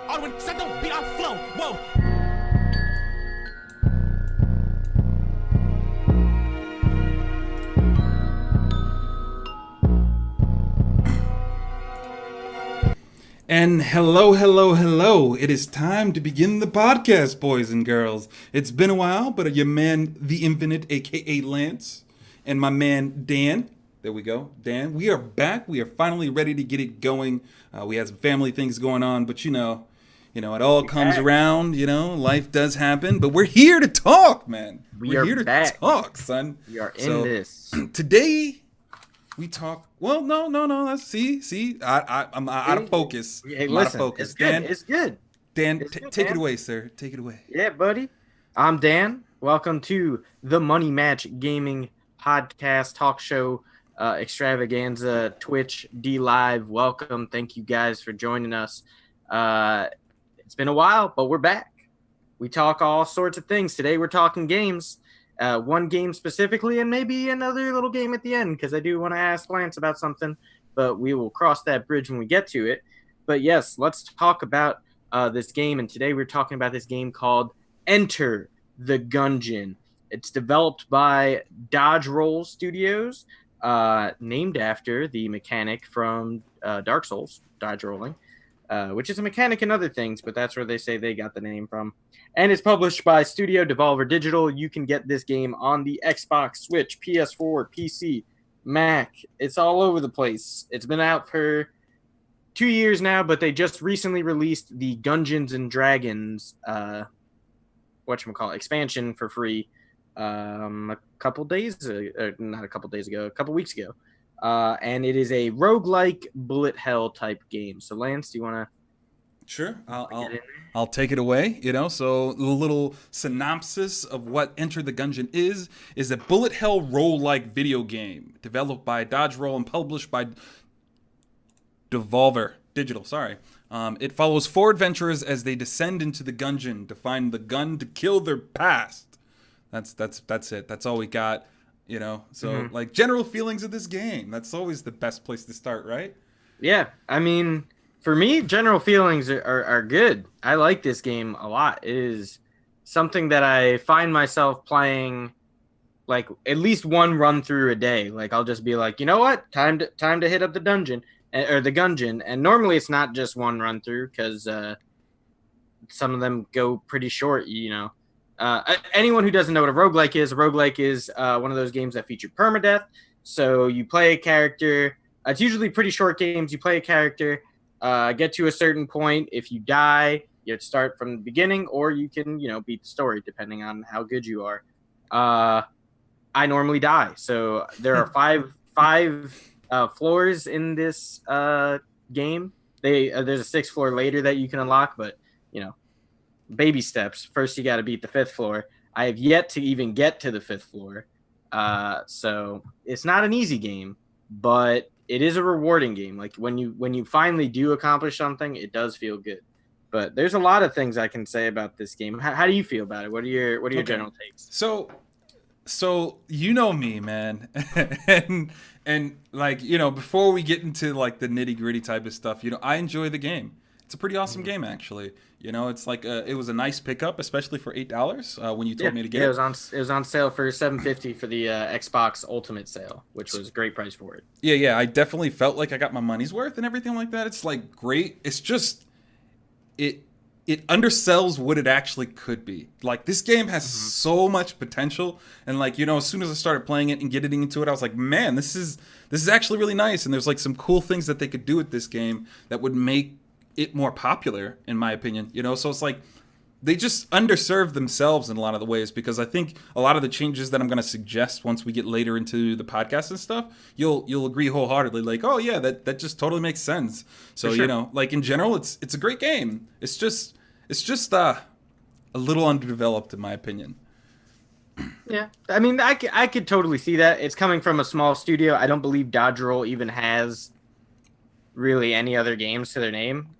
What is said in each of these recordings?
All the set don't beat our flow. Whoa. And hello, hello, hello. It is time to begin the podcast, boys and girls. It's been a while, but your man, the Infinite, aka Lance, and my man, Dan. There we go, Dan. We are back. We are finally ready to get it going. We had some family things going on, but you know, it all comes around. Life does happen. But we're here to talk, man. We're here to talk, son. We are in this. Today, we talk. Well, no. Let's see. I'm out of focus. Hey, I'm listen, out of focus. it's good. It's good. Dan, It's good, take Dan. it away, sir. Take it away. Yeah, buddy. I'm Dan. Welcome to the Money Match Gaming Podcast Talk Show Extravaganza Twitch D Live. Welcome. Thank you guys for joining us. It's been a while, but we're back. We talk all sorts of things. Today we're talking games. One game specifically, and maybe another little game at the end, because I do want to ask Lance about something, but we will cross that bridge when we get to it. But yes, let's talk about this game, and today we're talking about this game called Enter the Gungeon. It's developed by Dodge Roll Studios, named after the mechanic from Dark Souls, dodge rolling, which is a mechanic in other things, but that's where they say they got the name from. And it's published by Studio Devolver Digital. You can get this game on the Xbox, Switch, PS4, PC, Mac. It's all over the place. It's been out for 2 years now, but they just recently released the Gungeons and Dragons expansion for free a couple weeks ago. And it is a roguelike bullet hell type game. So Lance, do you want to? Sure, I'll take it away. So the little synopsis of what Enter the Gungeon is a bullet hell roll-like video game developed by Dodge Roll and published by Devolver Digital. It follows four adventurers as they descend into the Gungeon to find the gun to kill their past. That's it. That's all we got. So like general feelings of this game. That's always the best place to start, right? Yeah, I mean, for me, general feelings are good. I like this game a lot. It is something that I find myself playing like at least one run through a day. Like I'll just be like, you know what, time to hit up the dungeon or the Gungeon. And normally it's not just one run through because some of them go pretty short. Anyone who doesn't know what a roguelike is one of those games that feature Perma Death. So you play a character. It's usually pretty short games. You play a character. Get to a certain point. If you die, you have to start from the beginning, or you can, beat the story depending on how good you are. I normally die, so there are five floors in this game. There's a sixth floor later that you can unlock, but baby steps. First, you got to beat the fifth floor. I have yet to even get to the fifth floor, so it's not an easy game, but it is a rewarding game. Like when you finally do accomplish something, it does feel good. But there's a lot of things I can say about this game. How do you feel about it? What are your general takes? So you know me, man, and like before we get into like the nitty gritty type of stuff, I enjoy the game. It's a pretty awesome game, actually. It's like it was a nice pickup, especially for $8 when you told me to get it. It was on sale for $7.50 for the Xbox Ultimate sale, which was a great price for it. Yeah, I definitely felt like I got my money's worth and everything like that. It's like great. It's just it undersells what it actually could be. Like this game has so much potential, and like as soon as I started playing it and getting into it, I was like, man, this is actually really nice. And there's like some cool things that they could do with this game that would make it more popular, in my opinion. So it's like they just underserved themselves in a lot of the ways, because I think a lot of the changes that I'm going to suggest once we get later into the podcast and stuff, you'll agree wholeheartedly, like, oh yeah, that just totally makes sense. So sure. Like in general, it's a great game. It's just a little underdeveloped, in my opinion. Yeah, I mean, I could totally see that. It's coming from a small studio. I don't believe Dodge Roll even has really any other games to their name.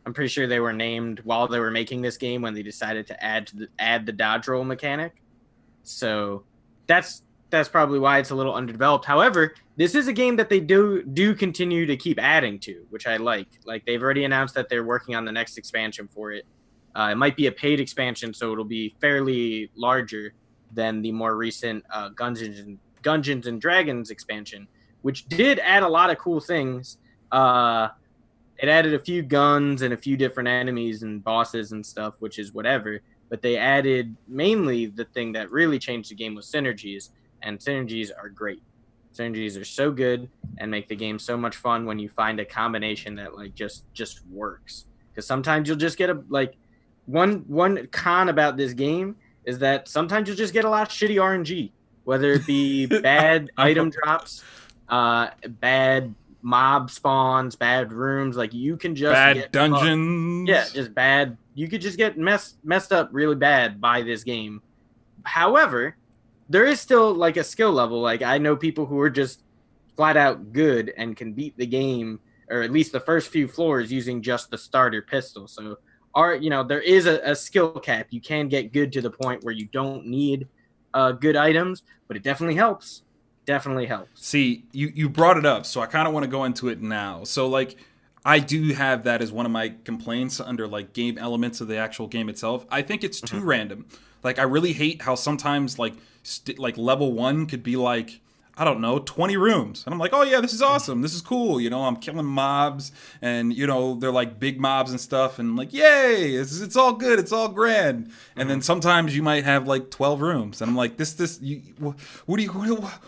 I'm pretty sure they were named while they were making this game when they decided to add the dodge roll mechanic. So that's that's probably why it's a little underdeveloped. However, this is a game that they do continue to keep adding to, which I like. Like they've already announced that they're working on the next expansion for it. It might be a paid expansion, so it'll be fairly larger than the more recent Gungeons and Dragons expansion, which did add a lot of cool things. It added a few guns and a few different enemies and bosses and stuff, which is whatever. But they added mainly the thing that really changed the game was synergies, and synergies are great. Synergies are so good and make the game so much fun when you find a combination that like just works. Because sometimes you'll just get a like one con about this game is that sometimes you'll just get a lot of shitty RNG, whether it be bad item drops, bad mob spawns, bad rooms. Like you can just bad get dungeons. Yeah, just bad. You could just get messed up really bad by this game. However, there is still like a skill level. Like I know people who are just flat out good and can beat the game, or at least the first few floors using just the starter pistol. So there is a skill cap. You can get good to the point where you don't need good items, but it definitely helps. Definitely helps. See, you brought it up, so I kind of want to go into it now. So like I do have that as one of my complaints under like game elements of the actual game itself. I think it's too random. Like I really hate how sometimes like level 1 could be like, I don't know, 20 rooms. And I'm like, oh yeah, this is awesome. This is cool. You know, I'm killing mobs and, you know, they're like big mobs and stuff. And like, yay, it's all good. It's all grand. And then sometimes you might have like 12 rooms. And I'm like,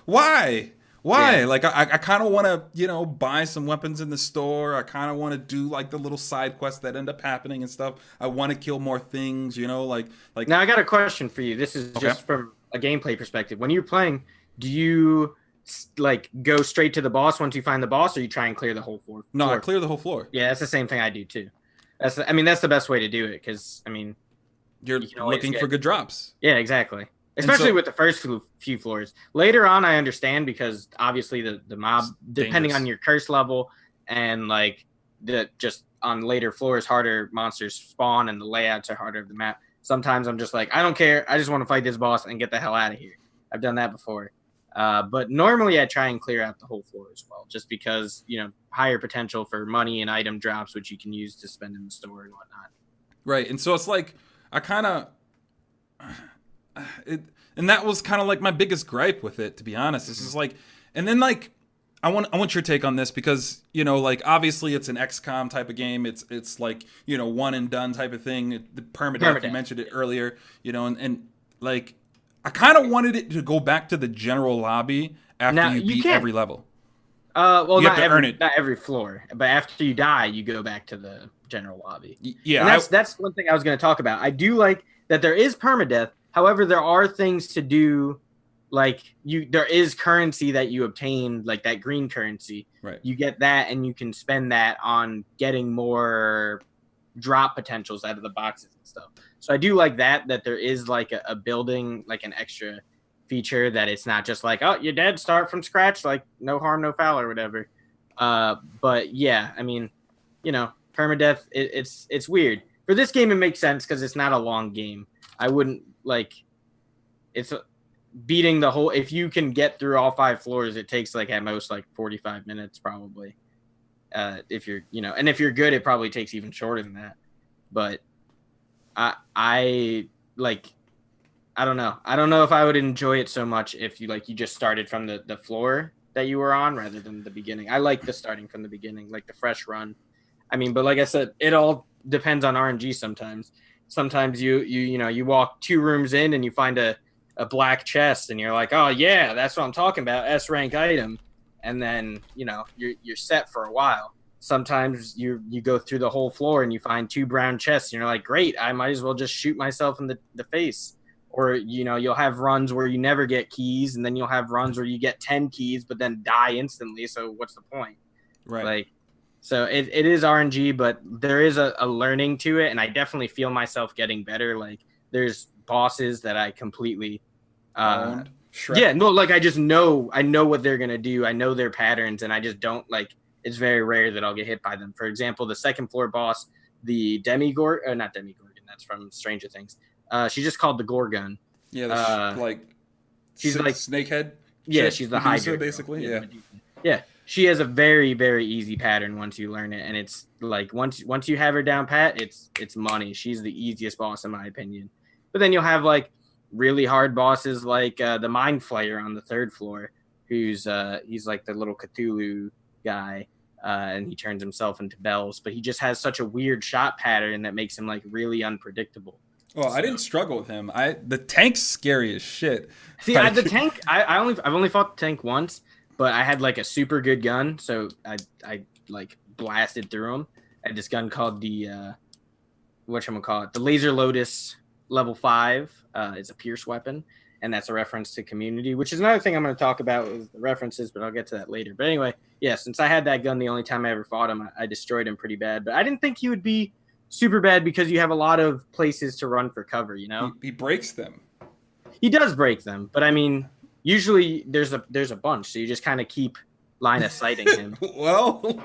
why? Why? Yeah. Like, I kind of want to, you know, buy some weapons in the store. I kind of want to do like the little side quests that end up happening and stuff. I want to kill more things, you know, like. Now I got a question for you. This is just from a gameplay perspective. When you're playing, do you like go straight to the boss once you find the boss, or you try and clear the whole floor? No, I clear the whole floor. Yeah, that's the same thing I do too. That's the best way to do it because you're looking for good drops. Yeah, exactly. Especially with the first few floors. Later on, I understand because obviously the mob, depending on your curse level and like just on later floors, harder monsters spawn and the layouts are harder of the map. Sometimes I'm just like, I don't care. I just want to fight this boss and get the hell out of here. I've done that before. But normally I try and clear out the whole floor as well, just because, you know, higher potential for money and item drops, which you can use to spend in the store and whatnot. Right. And so it's like, I kind of, and that was kind of like my biggest gripe with it, to be honest. This is like, and then like, I want your take on this because, you know, like obviously it's an XCOM type of game. It's like, you know, one and done type of thing. The Perma Death, you mentioned it earlier, you know, and like, I kind of wanted it to go back to the general lobby after you beat every level. Well, not every floor, but after you die, you go back to the general lobby. Yeah, and that's one thing I was going to talk about. I do like that there is permadeath. However, there are things to do, like there is currency that you obtain, like that green currency. Right. You get that, and you can spend that on getting more drop potentials out of the boxes and stuff. So I do like that there is like a building, like an extra feature that it's not just like, oh, you're dead, start from scratch, like no harm, no foul or whatever. But yeah, I mean, you know, permadeath, it's weird. For this game, it makes sense because it's not a long game. I wouldn't like it's beating the whole. If you can get through all 5 floors, it takes like at most like 45 minutes probably. If you're, you know, and if you're good, it probably takes even shorter than that. But I like, I don't know. I don't know if I would enjoy it so much if you just started from the floor that you were on rather than the beginning. I like the starting from the beginning, like the fresh run. I mean, but like I said, it all depends on RNG sometimes. Sometimes you walk 2 rooms in and you find a black chest and you're like, oh yeah, that's what I'm talking about, S rank item. And then, you know, you're set for a while. Sometimes you go through the whole floor and you find 2 brown chests and you're like, great, I might as well just shoot myself in the face. Or, you know, you'll have runs where you never get keys, and then you'll have runs where you get 10 keys but then die instantly. So what's the point? Right. Like, so it is RNG, but there is a learning to it, and I definitely feel myself getting better. Like, there's bosses that I completely yeah, no, like I know what they're gonna do. I know their patterns, and I just don't like. It's very rare that I'll get hit by them. For example, the second floor boss, the not Demigorgon, that's from Stranger Things. She's just called the Gorgon. Yeah, she's like snakehead. Yeah, she's the Medusa, Hydra basically. girl. Yeah. Medusa. Yeah, she has a very, very easy pattern once you learn it, and it's like once you have her down pat, it's money. She's the easiest boss in my opinion. But then you'll have like really hard bosses like the Mind Flayer on the 3rd floor, who's he's like the little Cthulhu guy, and he turns himself into bells, but he just has such a weird shot pattern that makes him like really unpredictable. Well, I didn't struggle with him. The tank's scary as shit. See, the tank, I've only fought the tank once, but I had like a super good gun, so I like blasted through him. I had this gun called the the Laser Lotus level 5. It's a pierce weapon, and that's a reference to Community, which is another thing I'm going to talk about with the references, but I'll get to that later. But anyway, yeah, since I had that gun the only time I ever fought him, I destroyed him pretty bad. But I didn't think he would be super bad because you have a lot of places to run for cover, you know? He breaks them. He does break them, but I mean, usually there's a bunch, so you just kind of keep line of sighting him. Well,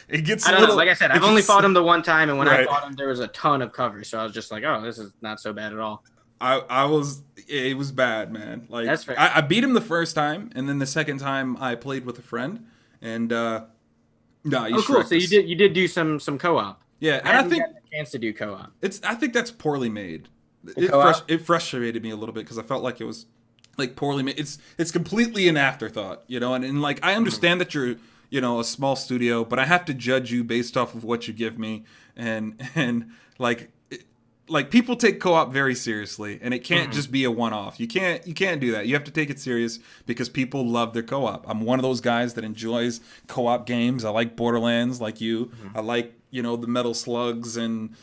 it gets I don't know. Like I said, I've only fought him the one time, and when Right. I fought him, there was a ton of cover, so I was just like, oh, this is not so bad at all. It was bad, man. Like That's fair. I beat him the first time, and then the second time I played with a friend, and no, Oh, cool. So you did do some co-op. Yeah, and I I haven't think gotten a chance to do co-op. I think that's poorly made. co-op? It frustrated me a little bit because I felt like it was like poorly made. It's completely an afterthought, you know. And like I understand that you're a small studio, but I have to judge you based off of what you give me, and like people take co-op very seriously, and it can't just be a one-off. You can't do that. You have to take it serious because people love their co-op. I'm one of those guys that enjoys co-op games. I like Borderlands, like you. I like the Metal Slugs and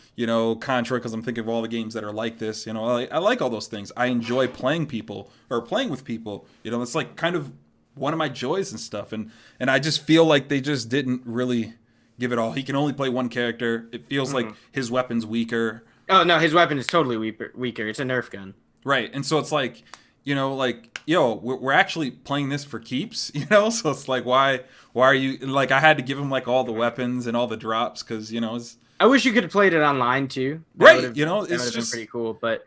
Contra because I'm thinking of all the games that are like this. I like all those things. I enjoy playing with people. It's like kind of one of my joys and stuff. And I just feel like they just didn't really give it all. He can only play one character. It feels like his weapon's weaker. Oh no, his weapon is totally weaker. It's a Nerf gun. Right, and so it's like, we're actually playing this for keeps, So it's like, why are you like? I had to give him like all the weapons and all the drops because it's. I wish you could have played it online too. That Right, would've- that would it's have been just pretty cool. But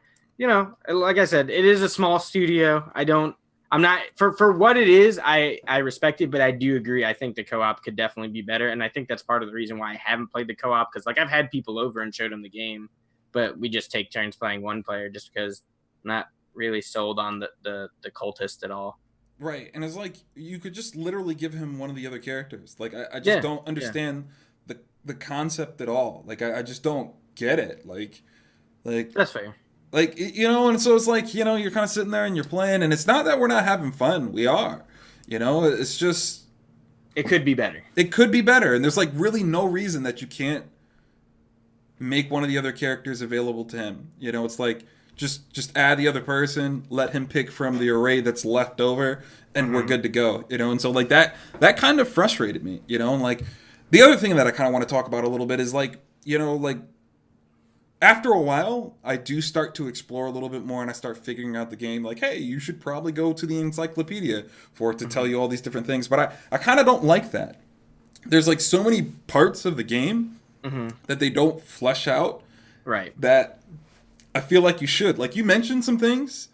like I said, it is a small studio. I'm not for what it is. I respect it, but I do agree. I think the co-op could definitely be better, and I think that's part of the reason why I haven't played the co-op because like I've had people over and showed them the game. But we just take turns playing one player just because I'm not really sold on the cultist at all. Right, and it's like you could just literally give him one of the other characters. Like I just don't understand the concept at all. Like I just don't get it. Like That's fair. Like and so it's like you're kind of sitting there and you're playing, and it's not that we're not having fun. We are. It's just It could be better. It could be better, and there's like really no reason that you can't make one of the other characters available to him. It's like just add the other person, let him pick from the array that's left over, and we're good to go. And so like that kind of frustrated me. And like the other thing that I kind of want to talk about a little bit is like like after a while I do start to explore a little bit more, and I start figuring out the game. Like, hey, you should probably go to the encyclopedia for it to tell you all these different things. But I kind of don't like that. There's like so many parts of the game that they don't flesh out, right? That I feel like you should. Like you mentioned some things,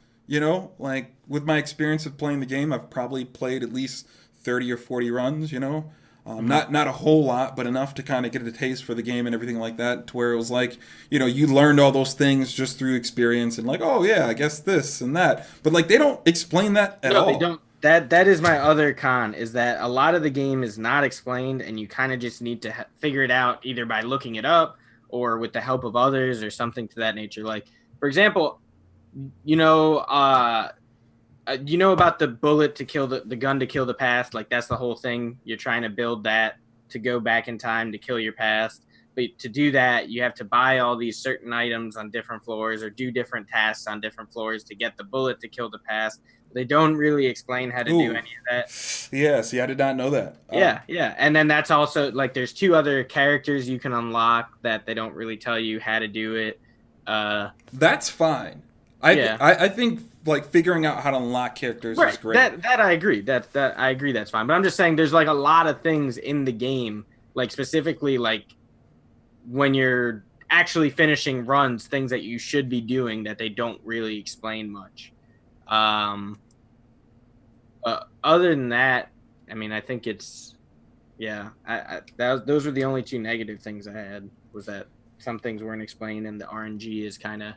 like with my experience of playing the game, I've probably played at least 30 or 40 runs, not a whole lot, but enough to kind of get a taste for the game and everything like that, to where it was like, you learned all those things just through experience and like, oh yeah, I guess this and that. But like they don't explain that at all. No, they don't. That is my other con, is that a lot of the game is not explained, and you kind of just need to figure it out either by looking it up or with the help of others or something to that nature. Like, for example, about the bullet to kill the gun to kill the past. Like, that's the whole thing. You're trying to build that to go back in time to kill your past. But to do that, you have to buy all these certain items on different floors or do different tasks on different floors to get the bullet to kill the past. They don't really explain how to do any of that. Yeah, see, I did not know that. Yeah. And then that's also, like, there's 2 other characters you can unlock that they don't really tell you how to do it. That's fine. I think, like, figuring out how to unlock characters is great. That I agree. That I agree that's fine. But I'm just saying there's, like, a lot of things in the game, like, specifically, like, when you're actually finishing runs, things that you should be doing that they don't really explain much. Other than that, I mean, I think it's yeah. Those were the only two negative things I had. Was that some things weren't explained, and the RNG is kind of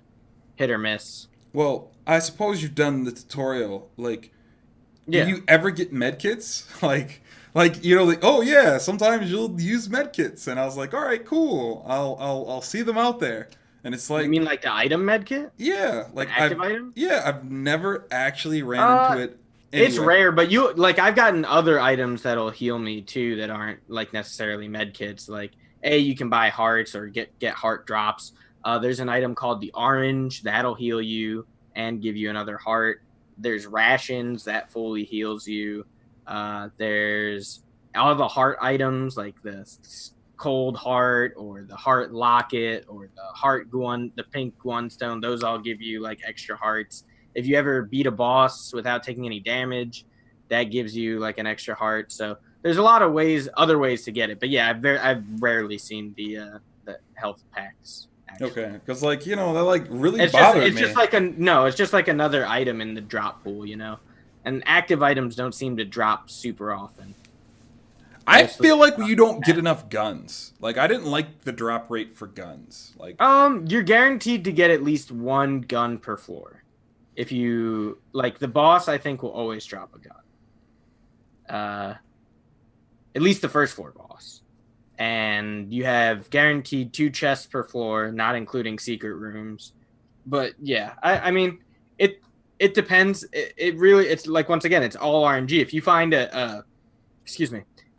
hit or miss. Well, I suppose you've done the tutorial. Like, do Yeah. you ever get medkits? Like you know, like oh yeah, sometimes you'll use medkits, and I was like, all right, cool. I'll see them out there, and it's You like mean like the item med kit? yeah, An like active item? I've never actually ran into Uh, it it's anywhere. rare, but you like I've gotten other items that'll heal me too that aren't like necessarily med kits. Like you can buy hearts or get heart drops. There's an item called the orange that'll heal you and give you another heart. There's rations that fully heals you. There's all the heart items like the cold heart or the heart locket or the heart guan, the pink guan stone. Those all give you like extra hearts. If you ever beat a boss without taking any damage, that gives you like an extra heart. So there's a lot of other ways to get it. But yeah, I've rarely seen the health packs. Actually. Okay, because like you know that like really It's bothered me. just like it's just like another item in the drop pool, you know. And active items don't seem to drop super often. I Mostly feel like you don't get enough guns. Like I didn't like the drop rate for guns. Like you're guaranteed to get at least one gun per floor. If you like the boss, I think will always drop a gun. At least the first floor boss. And you have guaranteed 2 chests per floor, not including secret rooms. But yeah, I mean, it depends. It really, it's like once again, it's all RNG. If you find if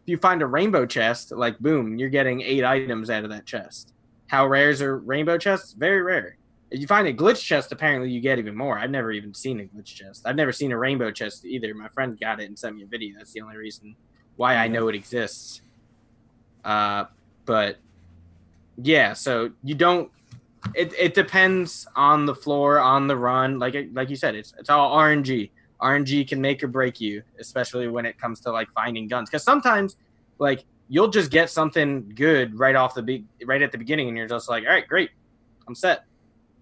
you find a rainbow chest, like boom, you're getting 8 items out of that chest. How rare is a rainbow chest? Very rare. If you find a glitch chest, apparently you get even more. I've never even seen a glitch chest. I've never seen a rainbow chest either. My friend got it and sent me a video. That's the only reason why I know it exists. But yeah, so you don't. It depends on the floor, on the run. Like you said, it's all RNG. RNG can make or break you, especially when it comes to like finding guns. Because sometimes, like you'll just get something good right at the beginning, and you're just like, all right, great, I'm set.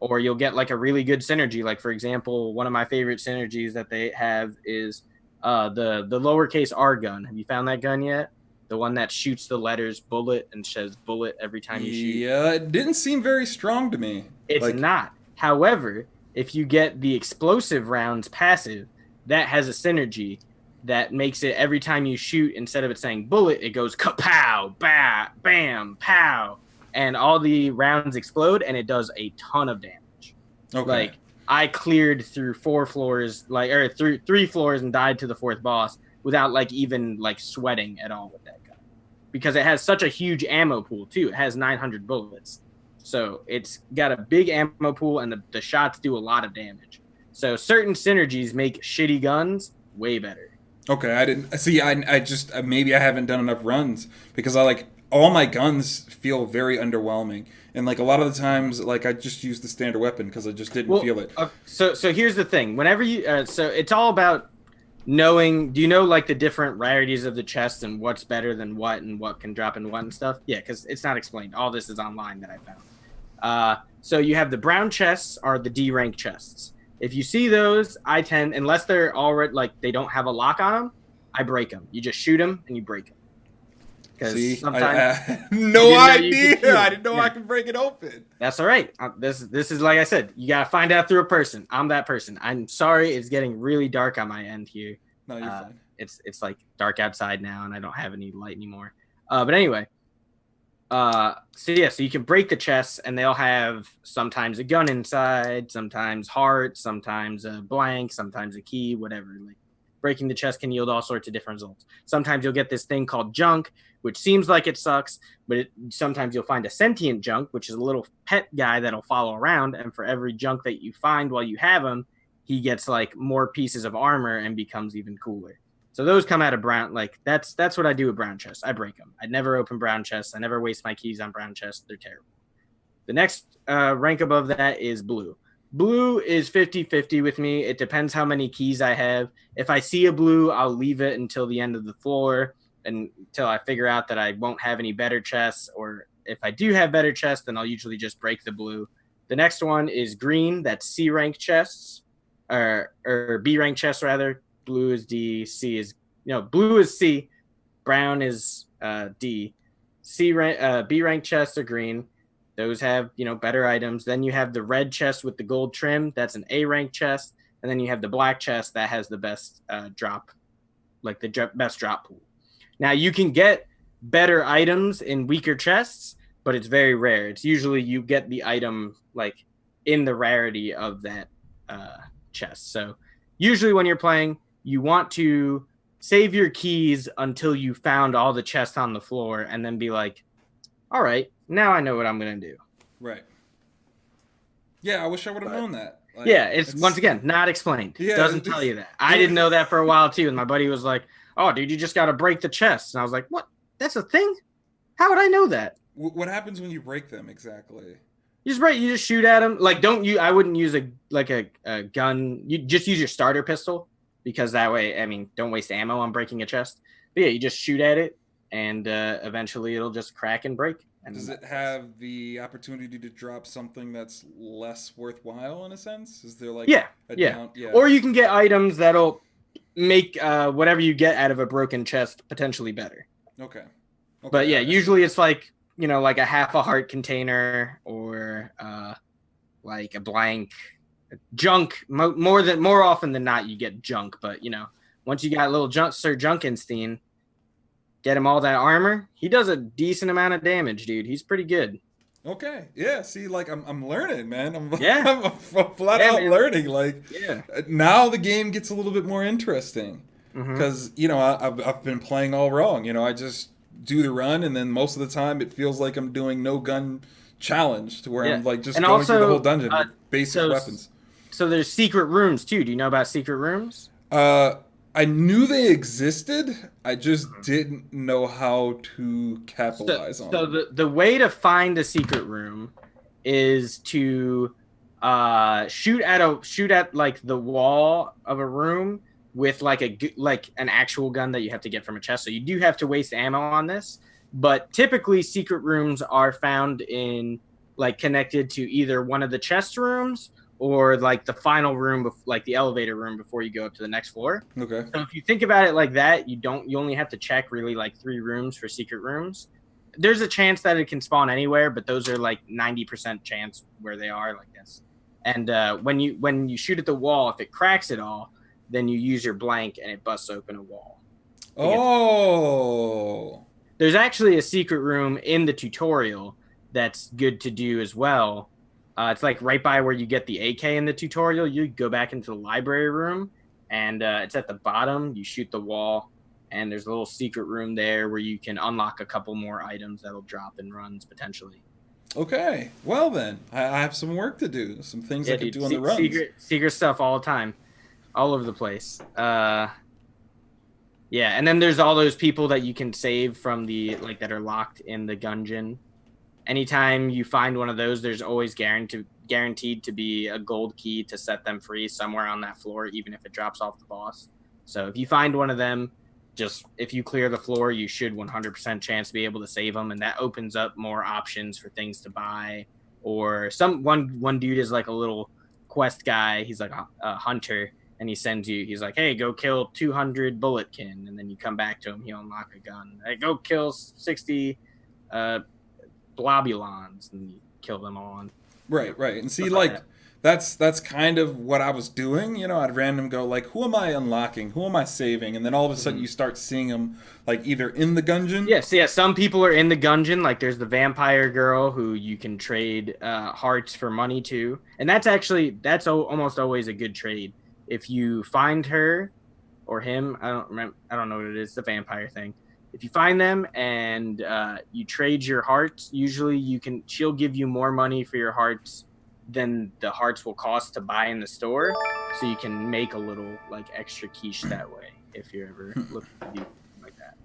Or you'll get like a really good synergy. Like for example, one of my favorite synergies that they have is the lowercase R gun. Have you found that gun yet? The one that shoots the letters bullet and says bullet every time you shoot. yeah, it didn't seem very strong to me. It's like, not. However, if you get the explosive rounds passive, that has a synergy that makes it every time you shoot, instead of it saying bullet, it goes kapow, ba, bam, pow. And all the rounds explode and it does a ton of damage. Okay. Like I cleared through 4 floors, through 3 floors and died to the 4th boss without like even like sweating at all with that gun, because it has such a huge ammo pool too. It has 900 bullets, so it's got a big ammo pool, and the shots do a lot of damage. So certain synergies make shitty guns way better. Okay, I didn't see. I just maybe I haven't done enough runs because I like all my guns feel very underwhelming, and like a lot of the times, like I just use the standard weapon because I just didn't feel it. So here's the thing. Whenever you so it's all about knowing. Do you know like the different rarities of the chest and what's better than what and what can drop in what and stuff? Yeah, because it's not explained. All this is online that I found. So you have the brown chests are the D rank chests. If you see those, I tend, unless they're already like they don't have a lock on them, I break them. You just shoot them and you break them. See, sometimes I had no idea. I didn't know yeah. I could break it open. That's all right. This is like I said. You gotta find out through a person. I'm that person. I'm sorry, it's getting really dark on my end here. No, you're fine. It's like dark outside now, and I don't have any light anymore. But anyway, so you can break the chests, and they'll have sometimes a gun inside, sometimes heart, sometimes a blank, sometimes a key, whatever. Like breaking the chest can yield all sorts of different results. Sometimes you'll get this thing called junk, which seems like it sucks, but sometimes you'll find a sentient junk, which is a little pet guy that'll follow around, and for every junk that you find while you have him, he gets like more pieces of armor and becomes even cooler. So those come out of brown. Like that's what I do with brown chests. I break them. I never open brown chests. I never waste my keys on brown chests. They're terrible. The next rank above that is blue. Blue is 50-50 with me. It depends how many keys I have. If I see a blue, I'll leave it until the end of the floor, until I figure out that I won't have any better chests, or if I do have better chests, then I'll usually just break the blue. The next one is green. That's C rank chests, or B rank chests rather. blue is D, C is blue is C, brown is D, B rank chests are green. Those have better items. Then you have the red chest with the gold trim. That's an A rank chest, and then you have the black chest that has the best drop, like the best drop pool. Now you can get better items in weaker chests, but it's very rare. It's usually you get the item like in the rarity of that chest. So usually when you're playing, you want to save your keys until you found all the chests on the floor and then be like, all right, now I know what I'm going to do. Right. Yeah, I wish I would have known that. Like, yeah, it's once again, not explained. Yeah, doesn't tell you that. I didn't know that for a while too. And my buddy was like, oh, dude, you just got to break the chest. And I was like, what? That's a thing? How would I know that? What happens when you break them exactly? You just shoot at them. Like, I wouldn't use a gun. You just use your starter pistol because that way, I mean, don't waste ammo on breaking a chest. But yeah, you just shoot at it and eventually it'll just crack and break. And does it have the opportunity to drop something that's less worthwhile in a sense? Is there like yeah. Or you can get items that'll make whatever you get out of a broken chest potentially better. Okay. But yeah, usually it's like, like a half a heart container or like a blank junk. More often than not, you get junk. But once you got a little Sir Junkenstein, get him all that armor. He does a decent amount of damage, dude. He's pretty good. Okay. Yeah. See, like I'm learning, man. I'm flat out man. learning. Like, now the game gets a little bit more interesting because I've been playing all wrong. I just do the run, and then most of the time it feels like I'm doing no gun challenge to where I'm like just going through the whole dungeon with basic weapons. So there's secret rooms too. Do you know about secret rooms? I knew they existed. I just didn't know how to capitalize on them. So the way to find a secret room is to shoot at like the wall of a room with like an actual gun that you have to get from a chest. So you do have to waste ammo on this, but typically secret rooms are found in like connected to either one of the chest rooms or like the final room, like the elevator room before you go up to the next floor. Okay. So if you think about it like that, you only have to check really like 3 rooms for secret rooms. There's a chance that it can spawn anywhere, but those are like 90% chance where they are like this. And when you shoot at the wall, if it cracks it all, then you use your blank and it busts open a wall. Oh. There's actually a secret room in the tutorial that's good to do as well. It's like right by where you get the AK in the tutorial. You go back into the library room, and it's at the bottom. You shoot the wall, and there's a little secret room there where you can unlock a couple more items that'll drop in runs potentially. Okay. Well, then. I have some work to do. Some things I can do on the runs. Secret stuff all the time. All over the place. Yeah, and then there's all those people that you can save from that are locked in the Gungeon. Anytime you find one of those, there's always guaranteed to be a gold key to set them free somewhere on that floor, even if it drops off the boss. So if you find one of them, just if you clear the floor, you should 100% chance to be able to save them, and that opens up more options for things to buy. Or one dude is like a little quest guy. He's like a hunter, and he sends you. He's like, "Hey, go kill 200 bulletkin," and then you come back to him. He'll unlock a gun. Hey, go kill 60. Blobulons, and you kill them all. Right. And see, like that's kind of what I was doing. I'd random go like, who am I unlocking? Who am I saving? And then all of a sudden you start seeing them like either in the Gungeon. Yes, yeah. Some people are in the Gungeon. Like there's the vampire girl who you can trade hearts for money to, and that's almost always a good trade if you find her or him. I don't know what it is. The vampire thing. If you find them and you trade your hearts, usually she'll give you more money for your hearts than the hearts will cost to buy in the store. So you can make a little like extra quiche that way if you're ever looking to do something like that.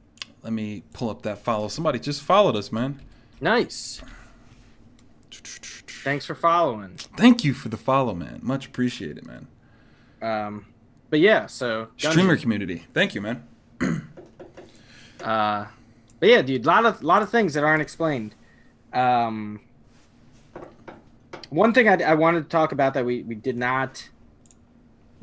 Let me pull up that follow. Somebody just followed us, man. Nice. Thanks for following. Thank you for the follow, man. Much appreciated, man. But yeah, so streamer community. Thank you, man. But yeah, dude, lot of things that aren't explained. One thing I wanted to talk about that we did not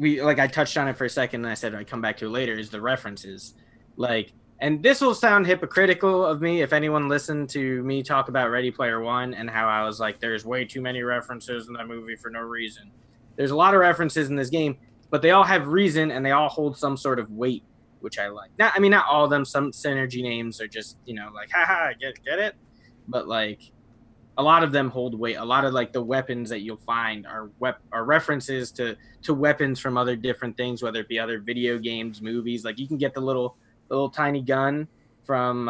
I touched on it for a second and I said I'd come back to it later, is the references. Like, and this will sound hypocritical of me if anyone listened to me talk about Ready Player One and how I was like, there's way too many references in that movie for no reason. There's a lot of references in this game, but they all have reason and they all hold some sort of weight, which I like. Not all of them. Some synergy names are just, like, haha, get it? But like, a lot of them hold weight. A lot of like the weapons that you'll find are references to weapons from other different things, whether it be other video games, movies. Like you can get the little tiny gun from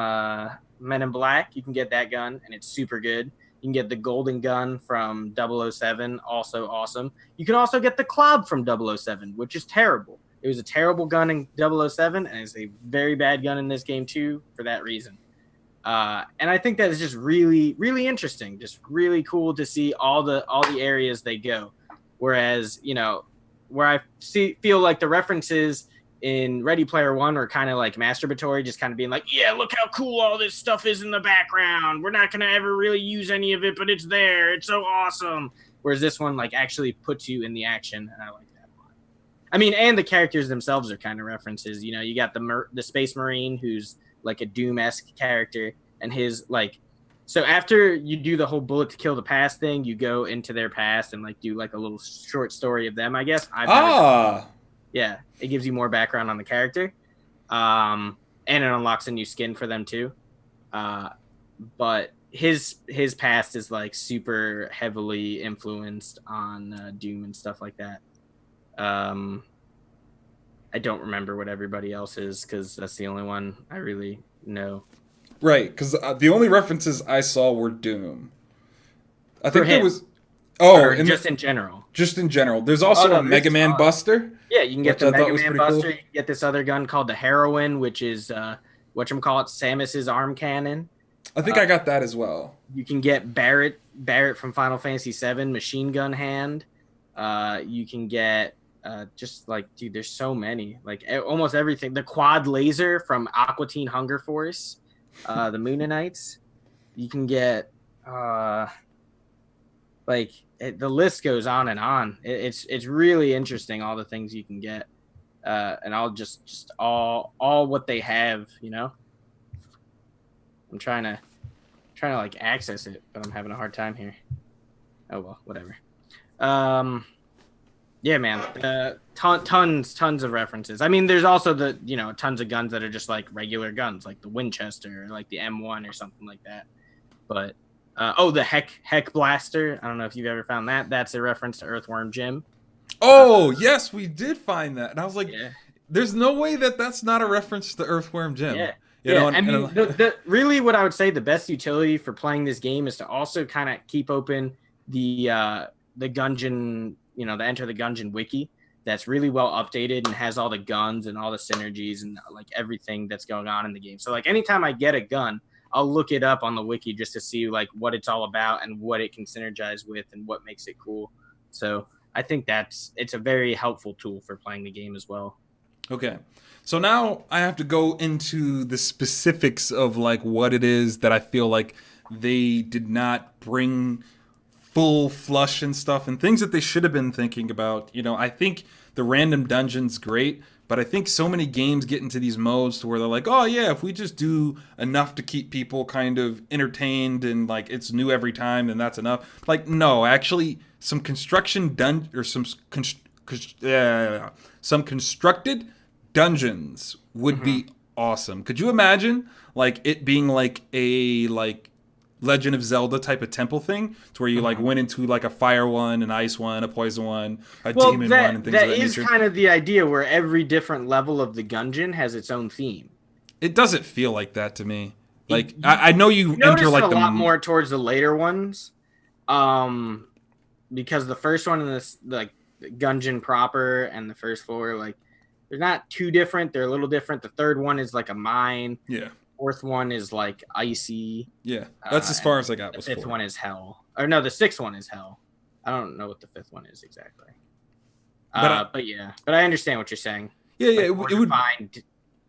Men in Black. You can get that gun, and it's super good. You can get the golden gun from 007, also awesome. You can also get the club from 007, which is terrible. It was a terrible gun in 007, and it's a very bad gun in this game too for that reason. And I think that is just really, really interesting. Just really cool to see all the areas they go. Whereas, where I feel like the references in Ready Player One are kind of like masturbatory, just kind of being like, yeah, look how cool all this stuff is in the background. We're not going to ever really use any of it, but it's there. It's so awesome. Whereas this one like actually puts you in the action, and I like that a lot. I mean, and the characters themselves are kind of references. You got the Space Marine, who's like a Doom-esque character, and his like, so after you do the whole bullet to kill the past thing, you go into their past and like do like a little short story of them, I guess. Yeah, it gives you more background on the character, and it unlocks a new skin for them too. But his past is like super heavily influenced on Doom and stuff like that. I don't remember what everybody else is because that's the only one I really know. Right, because the only references I saw were Doom. I think there was... in general. Just in general. There's also a Mega Man Buster. Yeah, you can get the Mega Man Buster. Cool. You can get this other gun called the Heroine, which is, Samus's arm cannon. I think I got that as well. You can get Barrett from Final Fantasy VII, machine gun hand. You can get... just like, dude, there's so many, like almost everything. The quad laser from Aqua Teen Hunger Force, the Moonanites. You can get the list goes on and on. It's really interesting, all the things you can get, and all just all what they have. I'm trying to like access it, but I'm having a hard time here. Oh well, whatever. Yeah, man. Tons of references. I mean, there's also the tons of guns that are just like regular guns, like the Winchester or like the M1 or something like that. But the Heck Blaster. I don't know if you've ever found that. That's a reference to Earthworm Jim. Oh yes, we did find that, and I was like, yeah. There's no way that's not a reference to Earthworm Jim. Yeah. Really, what I would say the best utility for playing this game is to also kind of keep open the Gungeon. The Enter the Gungeon wiki that's really well updated and has all the guns and all the synergies and like everything that's going on in the game. So like anytime I get a gun, I'll look it up on the wiki just to see like what it's all about and what it can synergize with and what makes it cool. So I think it's a very helpful tool for playing the game as well. Okay. So now I have to go into the specifics of like what it is that I feel like they did not bring full flush and stuff, and things that they should have been thinking about. I think the random dungeon's great, but I think so many games get into these modes to where they're like, oh yeah, if we just do enough to keep people kind of entertained and like it's new every time, then that's enough. Like, no, actually, some constructed dungeons would be awesome. Could you imagine like it being like a Legend of Zelda type of temple thing, to where you like went into like a fire one, an ice one, a poison one, a demon one, and things of that nature? That is kind of the idea, where every different level of the Gungeon has its own theme. It doesn't feel like that to me. Like I know you enter like a lot more towards the later ones, because the first one and this like Gungeon proper and the first floor, like they're not too different. They're a little different. The third one is like a mine. Yeah. Fourth one is like icy. Yeah, that's as far as I got. The fifth one is hell. Or no, the sixth one is hell. I don't know what the fifth one is exactly. But I understand what you're saying. Yeah, like, it would. Find,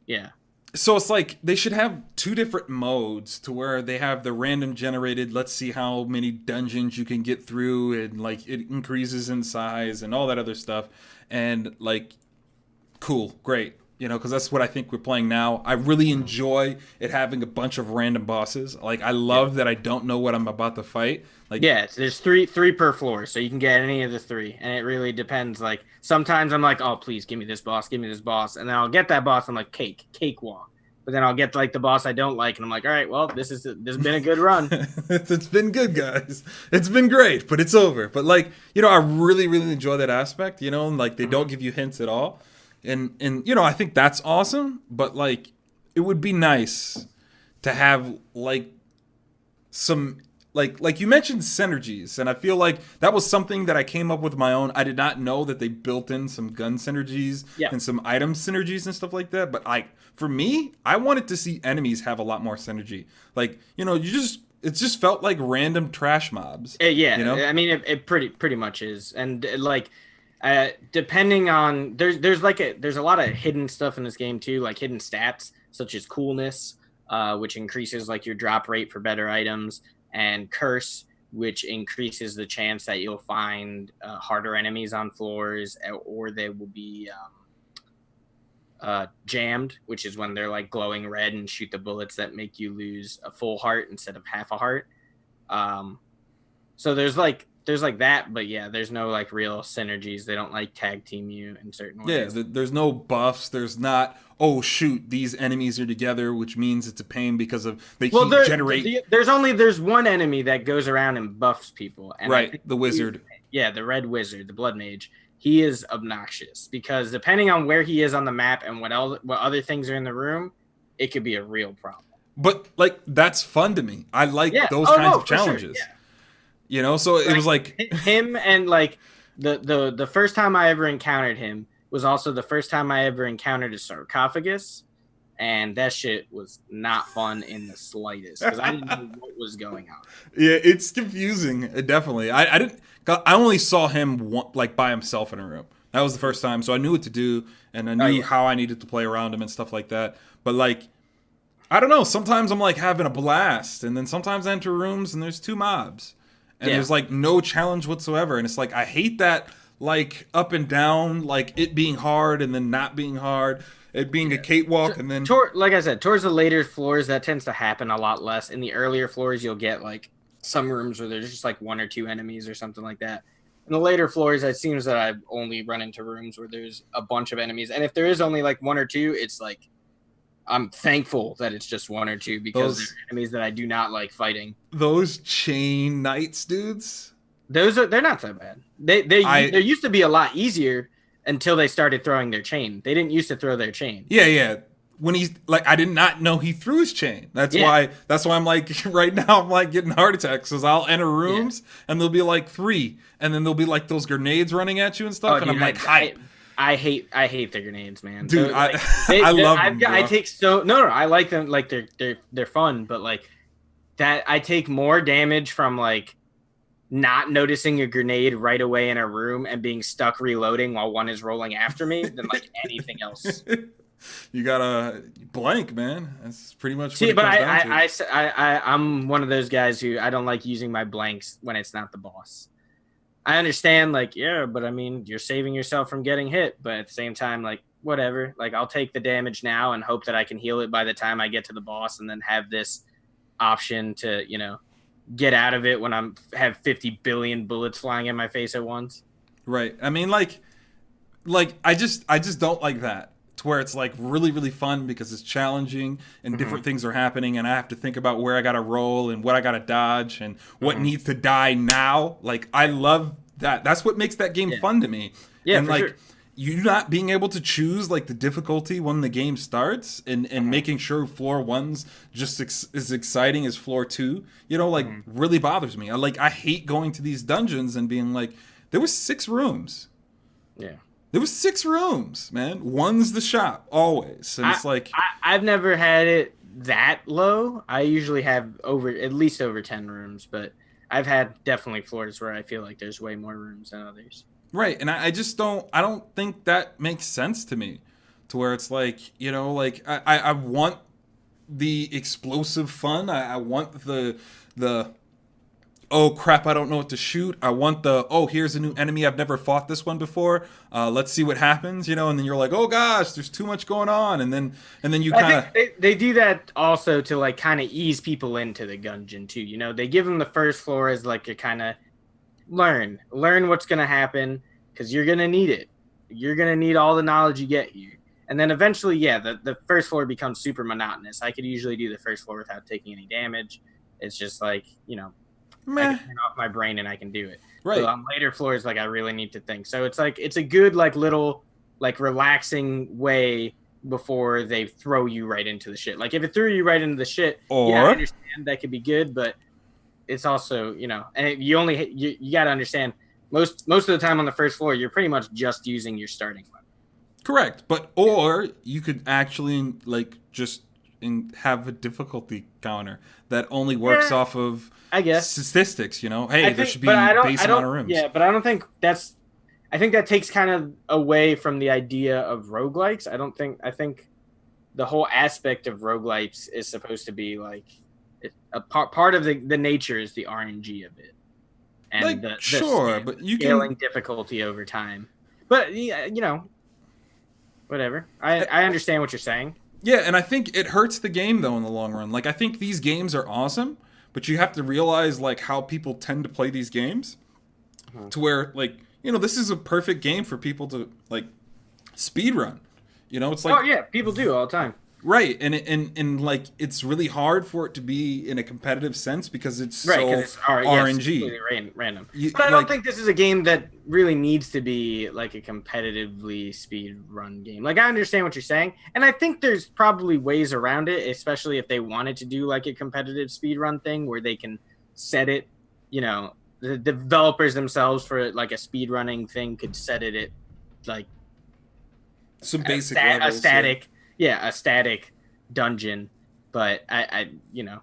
yeah. So it's like they should have two different modes to where they have the random generated, let's see how many dungeons you can get through, and like it increases in size and all that other stuff. And like, cool, great. You know, because that's what I think we're playing now. I really enjoy it having a bunch of random bosses. Like, I love that I don't know what I'm about to fight. Like, Yeah, there's three per floor, so you can get any of the three, and it really depends. Like sometimes I'm like, oh please give me this boss, and then I'll get that boss. I'm like cakewalk, but then I'll get like the boss I don't like, and I'm like, all right, well this has been a good run. it's been good, guys. It's been great, but it's over. But like, you know, I really, really enjoy that aspect. You know, and like they don't give you hints at all. And you know, I think that's awesome, but like it would be nice to have like some like you mentioned synergies, and I feel like that was something that I came up with my own. I did not know that they built in some gun synergies and some item synergies and stuff like that, but like for me, I wanted to see enemies have a lot more synergy. Like, you know, it just felt like random trash mobs. Yeah, you know? I mean it pretty much is, and like depending on there's there's a lot of hidden stuff in this game too, like hidden stats such as coolness, which increases like your drop rate for better items, and curse, which increases the chance that you'll find harder enemies on floors, or they will be jammed, which is when they're like glowing red and shoot the bullets that make you lose a full heart instead of half a heart. So there's like that, but yeah, there's no like real synergies. They don't like tag team you in certain ways. Yeah, there's no buffs. There's not, oh shoot, these enemies are together, which means it's a pain because of they keep generate. There's one enemy that goes around and buffs people. And right, the wizard. Yeah, the red wizard, the blood mage. He is obnoxious because depending on where he is on the map and what other things are in the room, it could be a real problem. But like that's fun to me. I like those kinds of challenges. Sure. Yeah. You know, so it was like him, and like the first time I ever encountered him was also the first time I ever encountered a sarcophagus, and that shit was not fun in the slightest because I didn't know what was going on. Yeah, it's confusing. Definitely, I only saw him like by himself in a room. That was the first time, so I knew what to do and I knew how I needed to play around him and stuff like that. But like, I don't know. Sometimes I'm like having a blast, and then sometimes I enter rooms and there's two mobs. And there's like no challenge whatsoever. And it's like, I hate that like up and down, like it being hard and then not being hard, it being a cakewalk. And then like I said, towards the later floors, that tends to happen a lot less. In the earlier floors, you'll get like some rooms where there's just like one or two enemies or something like that. In the later floors, it seems that I've only run into rooms where there's a bunch of enemies. And if there is only like one or two, it's like, I'm thankful that it's just one or two because they're enemies that I do not like fighting. Those chain knights, dudes. They're not so bad. They used to be a lot easier until they started throwing their chain. They didn't used to throw their chain. Yeah. When he's like, I did not know he threw his chain. That's why I'm like right now I'm like getting heart attacks because I'll enter rooms and there'll be like three, and then there'll be like those grenades running at you and stuff, and I'm like hype. I hate the grenades, man. Dude, like, I love them. I take I like them. Like they're fun, but like that I take more damage from like not noticing a grenade right away in a room and being stuck reloading while one is rolling after me than like anything else. You gotta blank, man. That's pretty much. See, but I'm one of those guys who I don't like using my blanks when it's not the boss. I understand, like, yeah, but I mean, you're saving yourself from getting hit. But at the same time, like, whatever. Like, I'll take the damage now and hope that I can heal it by the time I get to the boss, and then have this option to, you know, get out of it when I'm have 50 billion bullets flying in my face at once. Right. I mean, like I just don't like that. To where it's like really, really fun because it's challenging and different things are happening, and I have to think about where I gotta roll and what I gotta dodge and what needs to die now. Like, I love that. That's what makes that game fun to me. Yeah, and for like sure. You not being able to choose like the difficulty when the game starts, and making sure floor one's just as exciting as floor two, you know, like really bothers me. I hate going to these dungeons and being like, there was 6 rooms. Yeah. There was 6 rooms, man. One's the shop, always. And it's like... I've never had it that low. I usually have at least over 10 rooms, but I've had definitely floors where I feel like there's way more rooms than others. Right, and I just don't think that makes sense to me. to where it's like, you know, like I want the explosive fun. I want the oh crap, I don't know what to shoot. I want the, oh, here's a new enemy, I've never fought this one before. Let's see what happens, you know. And then you're like, oh gosh, there's too much going on. And then you kind of they do that also to like kind of ease people into the Gungeon too. You know, they give them the first floor as like a kind of learn what's gonna happen, because you're gonna need it. You're gonna need all the knowledge you get here. And then eventually, yeah, the first floor becomes super monotonous. I could usually do the first floor without taking any damage. It's just like, you know, meh. I can turn off my brain and I can do it. Right. So on later floors, like I really need to think. So it's like it's a good like little like relaxing way before they throw you right into the shit. Like if it threw you right into the shit, yeah, I understand that could be good, but it's also, you know, and you got to understand most of the time on the first floor, you're pretty much just using your starting weapon. Correct, but or you could actually like just have a difficulty counter that only works off of, I guess, statistics. You know, hey, there should be base amount of rooms. Yeah, but I don't think that's. I think that takes kind of away from the idea of roguelikes. I think the whole aspect of roguelikes is supposed to be like a part of the nature is the RNG of it, and like, the sure, but you scaling difficulty over time. But yeah, you know. Whatever. I understand what you're saying. Yeah, and I think it hurts the game though in the long run. Like I think these games are awesome, but you have to realize like how people tend to play these games to where like, you know, this is a perfect game for people to like speed run. You know, it's like, oh yeah, people do all the time. Right, and like it's really hard for it to be in a competitive sense because it's right, so it's RNG. It's random. But I don't think this is a game that really needs to be like a competitively speed run game. Like I understand what you're saying, and I think there's probably ways around it, especially if they wanted to do like a competitive speed run thing where they can set it. You know, the developers themselves for like a speed running thing could set it at like some basic levels, a static. Yeah, a static dungeon, but I you know.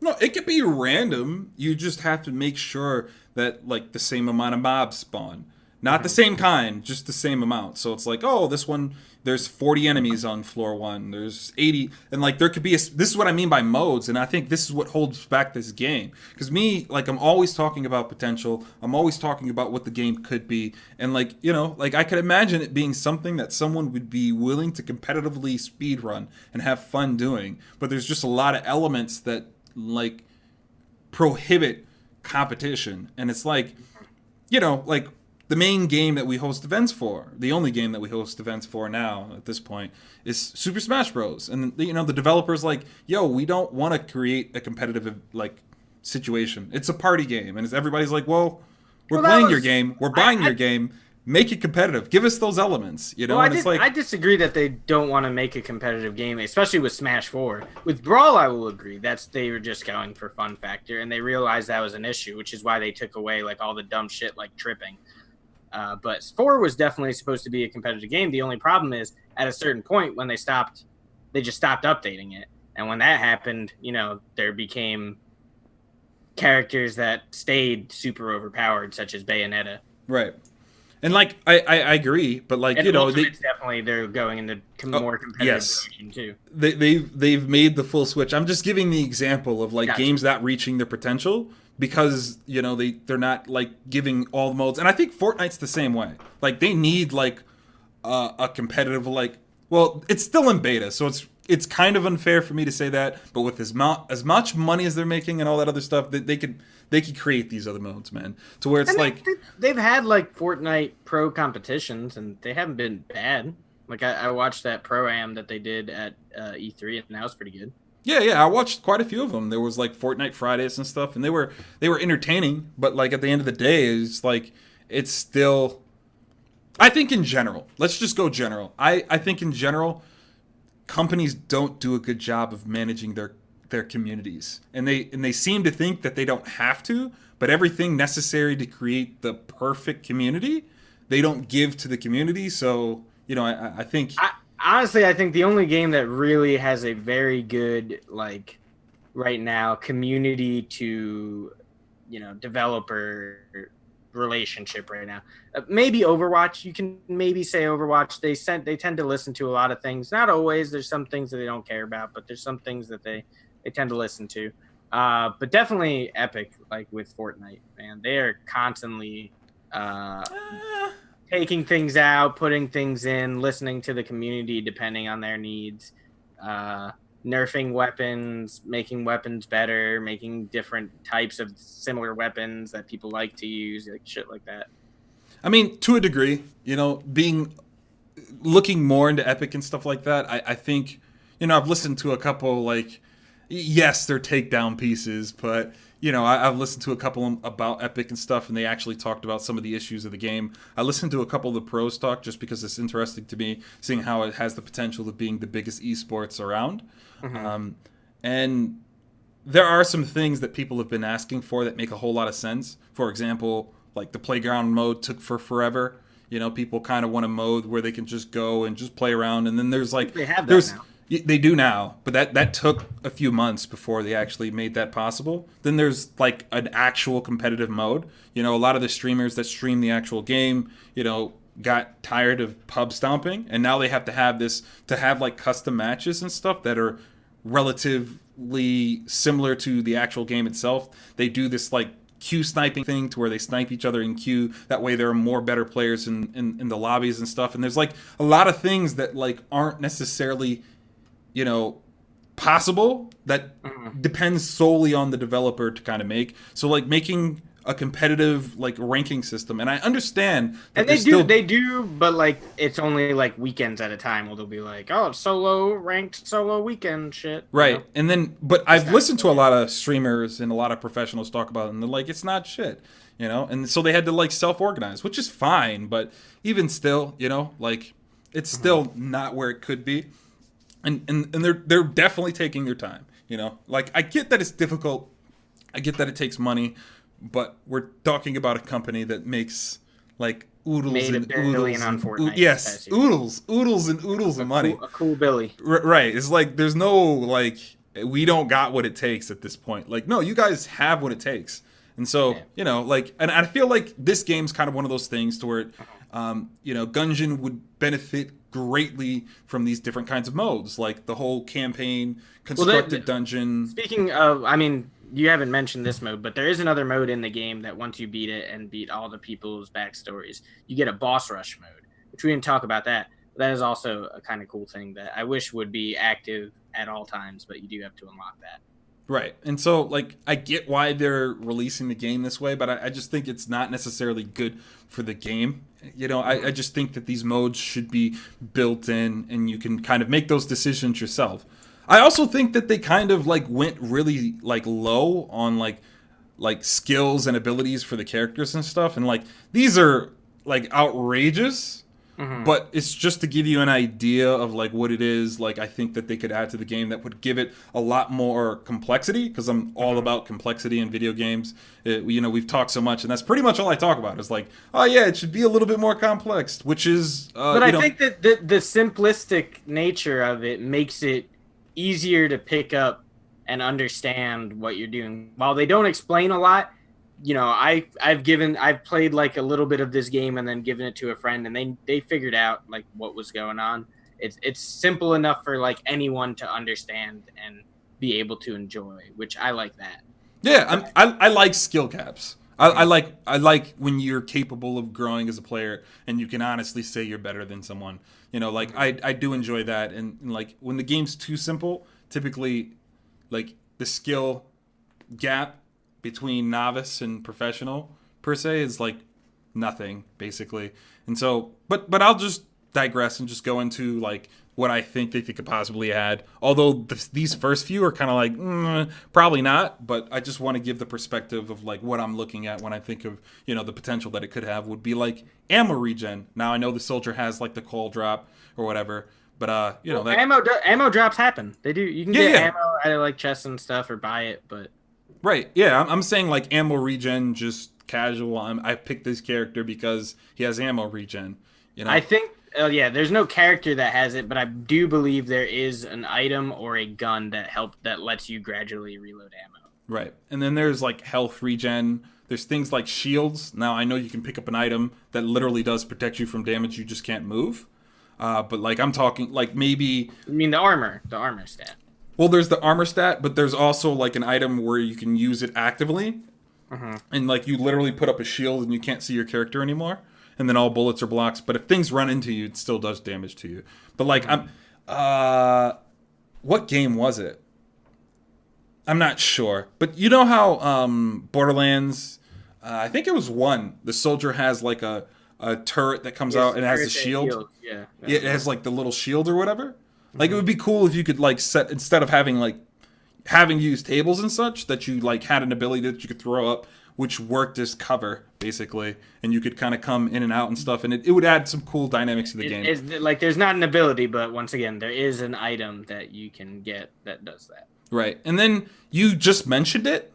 No, it could be random. You just have to make sure that like the same amount of mobs spawn. Not the same kind, just the same amount. So it's like, oh, this one, there's 40 enemies on floor 1. There's 80. And like there could be this is what I mean by modes. And I think this is what holds back this game. Because me, like I'm always talking about potential. I'm always talking about what the game could be. And like, you know, like I could imagine it being something that someone would be willing to competitively speedrun and have fun doing. But there's just a lot of elements that like prohibit competition. And it's like, you know, like the main game that we host events for, the only game that we host events for now at this point, is Super Smash Bros. And you know, the developer's like, yo, we don't want to create a competitive like situation. It's a party game, and everybody's like, well, we're playing your game, we're buying your game. Make it competitive. Give us those elements, you know. Well, and it's like I disagree that they don't want to make a competitive game, especially with Smash 4. With Brawl, I will agree. They were just going for fun factor, and they realized that was an issue, which is why they took away like all the dumb shit like tripping. But 4 was definitely supposed to be a competitive game. The only problem is at a certain point when they just stopped updating it, and when that happened, you know, there became characters that stayed super overpowered, such as Bayonetta. Right. And like I agree, but like, and you know, definitely they're going into more competitive direction too. They've made the full switch. I'm just giving the example of like games not reaching their potential because, you know, they're not like giving all the modes. And I think Fortnite's the same way. Like they need like a competitive like, well, it's still in beta, so it's kind of unfair for me to say that, but with as much money as they're making and all that other stuff, they could create these other modes, man. To where it's like they've had like Fortnite Pro competitions and they haven't been bad. Like I watched that Pro-Am that they did at E3 and that was pretty good. Yeah, I watched quite a few of them. There was like Fortnite Fridays and stuff, and they were entertaining. But like at the end of the day, it's still. I think in general, let's just go general. I think in general, companies don't do a good job of managing their communities, and they seem to think that they don't have to. But everything necessary to create the perfect community, they don't give to the community. So you know, I think. Honestly, I think the only game that really has a very good, like, right now, community to, you know, developer relationship right now. Maybe Overwatch. You can maybe say Overwatch. They tend to listen to a lot of things. Not always. There's some things that they don't care about, but there's some things that they tend to listen to. But definitely Epic, like with Fortnite, man. They are constantly taking things out, putting things in, listening to the community depending on their needs, nerfing weapons, making weapons better, making different types of similar weapons that people like to use, like shit like that. I mean, to a degree, looking more into Epic and stuff like that, I think, I've listened to a couple, like, yes, they're takedown pieces, but, I've listened to a couple about Epic and stuff, and they actually talked about some of the issues of the game. I listened to a couple of the pros talk just because it's interesting to me, seeing how it has the potential of being the biggest esports around. Mm-hmm. And there are some things that people have been asking for that make a whole lot of sense. For example, like the playground mode took forever. People kind of want a mode where they can just go and just play around. And then there's like, they have that now. They do now, but that took a few months before they actually made that possible. Then there's like an actual competitive mode. A lot of the streamers that stream the actual game, got tired of pub stomping, and now they have to have this to have like custom matches and stuff that are relatively similar to the actual game itself. They do this like queue sniping thing to where they snipe each other in queue. That way there are more better players in the lobbies and stuff. And there's like a lot of things that like aren't necessarily possible that depends solely on the developer to kind of make. So like making a competitive like ranking system, and I understand that and they do, but like it's only like weekends at a time where they'll be like, oh, it's ranked solo weekend shit, right? And then, but I've listened to a lot of streamers and a lot of professionals talk about it, and they're like, it's not shit, and so they had to like self-organize, which is fine, but even still, like it's still not where it could be. And they're definitely taking their time, Like, I get that it's difficult. I get that it takes money. But we're talking about a company that makes, like, oodles and oodles. On Fortnite. Yes, oodles and oodles of money. A cool Billy. Right. It's like, there's no, like, we don't got what it takes at this point. Like, no, you guys have what it takes. And so, like, and I feel like this game's kind of one of those things to where, Gungeon would benefit greatly from these different kinds of modes, like the whole campaign, constructed dungeon. Speaking of, I mean, you haven't mentioned this mode, but there is another mode in the game that once you beat it and beat all the people's backstories, you get a boss rush mode, which we didn't talk about that. That is also a kind of cool thing that I wish would be active at all times, but you do have to unlock that. Right. And so, like, I get why they're releasing the game this way, but I just think it's not necessarily good for the game. I just think that these modes should be built in, and you can kind of make those decisions yourself. I also think that they kind of, like, went really, like, low on, like skills and abilities for the characters and stuff. And, like, these are, like, outrageous. Mm-hmm. But it's just to give you an idea of like what it is. Like I think that they could add to the game that would give it a lot more complexity, because I'm all about complexity in video games. We've talked so much, and that's pretty much all I talk about. Is like, oh yeah, it should be a little bit more complex, which is. But I think that the simplistic nature of it makes it easier to pick up and understand what you're doing. While they don't explain a lot. I've played like a little bit of this game and then given it to a friend, and they figured out like what was going on. It's simple enough for like anyone to understand and be able to enjoy, which I like that. Yeah, I like skill caps. I like when you're capable of growing as a player and you can honestly say you're better than someone. I do enjoy that, and like when the game's too simple, typically like the skill gap between novice and professional per se is like nothing basically. And so but I'll just digress and just go into like what I think they could possibly add, although these first few are kind of like probably not, but I just want to give the perspective of like what I'm looking at when I think of the potential that it could have. Would be like ammo regen. Now I know the soldier has like the coal drop or whatever, but that ammo drops happen. They do. You can get ammo out of like chests and stuff or buy it, but right, yeah, I'm saying like ammo regen, just casual. I picked this character because he has ammo regen. I think, there's no character that has it, but I do believe there is an item or a gun that lets you gradually reload ammo. Right, and then there's like health regen There's things like shields. Now, I know you can pick up an item that literally does protect you from damage you just can't move. But like I'm talking like maybe... You mean the armor stat. Well, there's the armor stat, but there's also like an item where you can use it actively. And like you literally put up a shield and you can't see your character anymore. And then all bullets are blocks. But if things run into you, it still does damage to you. But like what game was it? I'm not sure. But you know how Borderlands, I think it was 1, the soldier has like a turret that comes out and it has a shield. Yeah. It has like the little shield or whatever. Like it would be cool if you could like set, instead of having used tables and such, that you like had an ability that you could throw up which worked as cover basically, and you could kind of come in and out and stuff, and it would add some cool dynamics to the game. It's like there's not an ability, but once again, there is an item that you can get that does that. Right. And then you just mentioned it,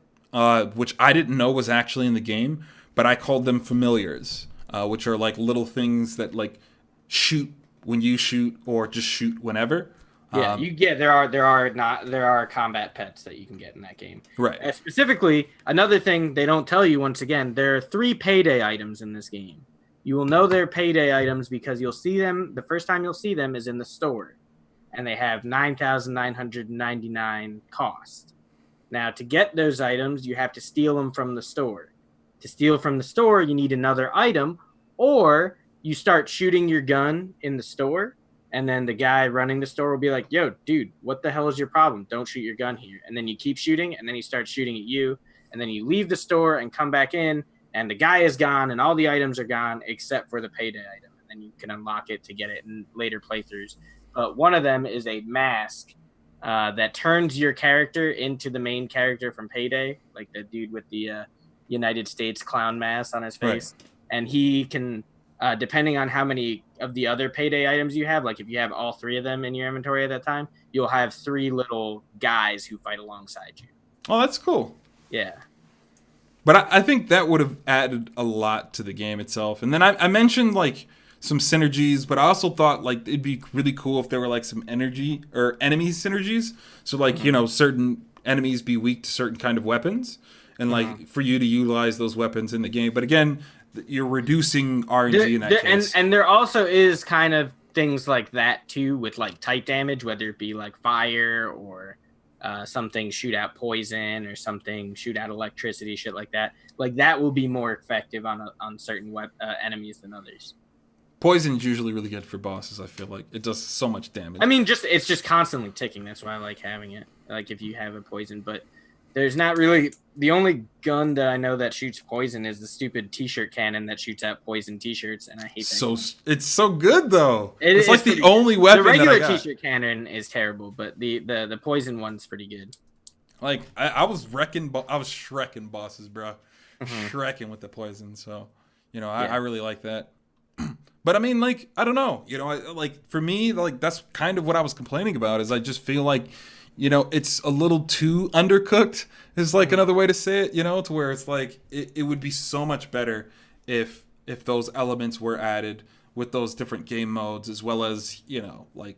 which I didn't know was actually in the game, but I called them familiars, which are like little things that like shoot when you shoot or just shoot whenever. Yeah, there are combat pets that you can get in that game. Right. Specifically, another thing they don't tell you, once again, there are 3 payday items in this game. You will know they're payday items because you'll see them, the first time you'll see them is in the store. And they have 9,999 cost. Now, to get those items, you have to steal them from the store. To steal from the store, you need another item, or you start shooting your gun in the store, and then the guy running the store will be like, yo, dude, what the hell is your problem? Don't shoot your gun here. And then you keep shooting, and then he starts shooting at you, and then you leave the store and come back in, and the guy is gone, and all the items are gone except for the payday item. And then you can unlock it to get it in later playthroughs. But one of them is a mask that turns your character into the main character from Payday, like the dude with the United States clown mask on his face. Right. And he can, depending on how many of the other Payday items you have, like if you have all 3 of them in your inventory at that time, you'll have 3 little guys who fight alongside you. Oh, that's cool. Yeah. But I think that would have added a lot to the game itself. And then I mentioned like some synergies, but I also thought like it'd be really cool if there were like some enemy synergies. So like, you know, certain enemies be weak to certain kind of weapons, and like for you to utilize those weapons in the game. But again, you're reducing RNG in that case. And there also is kind of things like that too, with like type damage, whether it be like fire or something shoot out poison or something shoot out electricity, shit like that. Like that will be more effective on certain enemies than others. Poison's usually really good for bosses, I feel like. It does so much damage. I mean, it's just constantly ticking. That's why I like having it. Like if you have a poison, but there's not really... The only gun that I know that shoots poison is the stupid t-shirt cannon that shoots out poison t-shirts, and I hate that. It's so good, though. It's like the only weapon. The regular that I got. t-shirt cannon is terrible, but the poison one's pretty good. Like, I was shrekking bosses, bro. Shrekking with the poison, so... You know, I really like that. But I mean, like, I don't know. You know, like for me, like that's kind of what I was complaining about. Is I just feel like, you know, it's a little too undercooked. Is like another way to say it. You know, to where it's like it would be so much better if those elements were added with those different game modes, as well as, you know, like.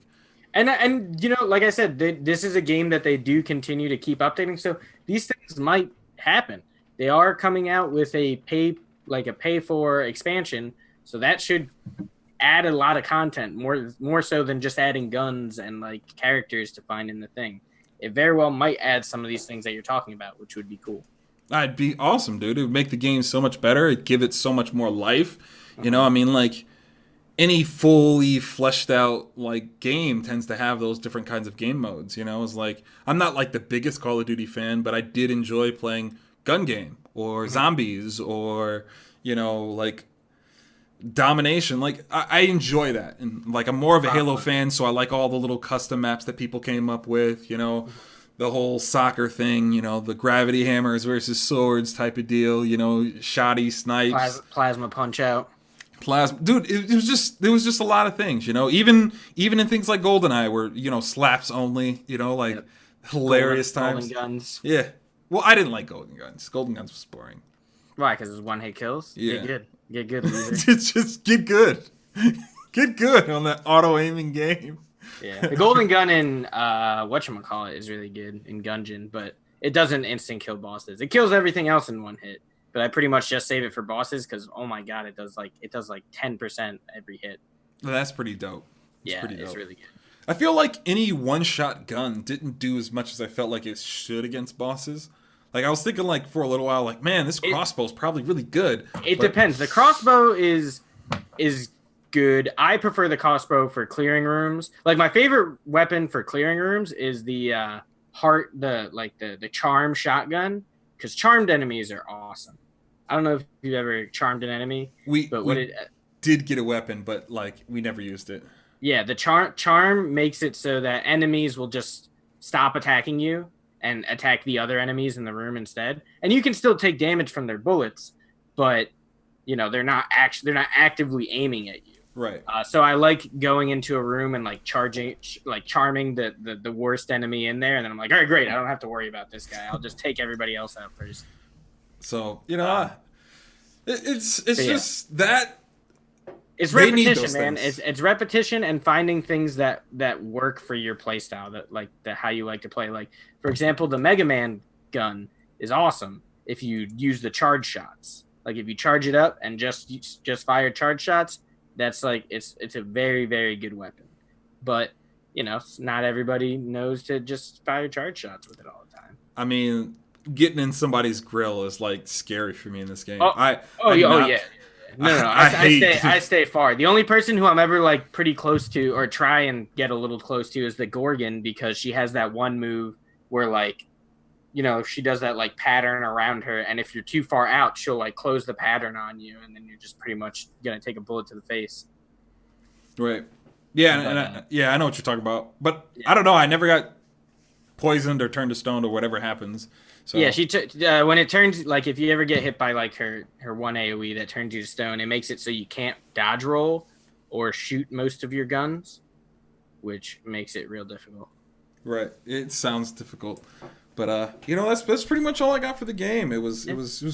And you know, like I said, this is a game that they do continue to keep updating. So these things might happen. They are coming out with a pay for expansion. So that should add a lot of content, more so than just adding guns and like characters to find in the thing. It very well might add some of these things that you're talking about, which would be cool. That'd be awesome, dude. It would make the game so much better. It'd give it so much more life. You know, I mean, like any fully fleshed out like game tends to have those different kinds of game modes. You know, it's like I'm not like the biggest Call of Duty fan, but I did enjoy playing Gungeon or Zombies or, you know, like Domination. Like I enjoy that, and like I'm more of a Halo fan, so I like all the little custom maps that people came up with, you know, the whole soccer thing, you know, the gravity hammers versus swords type of deal, you know, shoddy snipes, plasma punch out, dude. It was just a lot of things, you know, even in things like GoldenEye where, you know, slaps only, you know, like hilarious times. Golden guns. Yeah, well, I didn't like Golden Guns. Golden Guns was boring. Why? Because it was one hit kills. Yeah. Get good, loser. Just get good. Get good on that auto aiming game. Yeah, the golden gun in whatchamacallit is really good in Gungeon, but it doesn't instant kill bosses. It kills everything else in one hit. but I pretty much just save it for bosses because oh my god, it does like 10% every hit. Well, that's pretty dope. It's really good. I feel like any one-shot gun didn't do as much as I felt like it should against bosses. Like I was thinking, like for a little while, like man, this crossbow is probably really good. It depends. The crossbow is good. I prefer the crossbow for clearing rooms. Like my favorite weapon for clearing rooms is the the charm shotgun, because charmed enemies are awesome. I don't know if you've ever charmed an enemy. We did get a weapon, but like we never used it. Yeah, the charm makes it so that enemies will just stop attacking you and attack the other enemies in the room instead. And you can still take damage from their bullets, but you know they're not actively aiming at you. Right. So I like going into a room and like charming the worst enemy in there, and then I'm like, all right, great, I don't have to worry about this guy. I'll just take everybody else out first. So it's just that. It's repetition, man. It's repetition and finding things that work for your playstyle, that how you like to play. Like, for example, the Mega Man gun is awesome if you use the charge shots. Like if you charge it up and just fire charge shots, that's like it's a very, very good weapon. But you know, not everybody knows to just fire charge shots with it all the time. I mean, getting in somebody's grill is like scary for me in this game. Yeah. No. I stay far. The only person who I'm ever like pretty close to or try and get a little close to is the Gorgon, because she has that one move where like, you know, she does that like pattern around her, and if you're too far out, she'll like close the pattern on you, and then you're just pretty much gonna take a bullet to the face. Right. Yeah, I know what you're talking about, but yeah. I don't know. I never got poisoned or turned to stone or whatever happens. So. Yeah, when it turns, like if you ever get hit by like her one AoE that turns you to stone, it makes it so you can't dodge roll or shoot most of your guns, which makes it real difficult. Right. It sounds difficult. But you know, that's pretty much all I got for the game. It was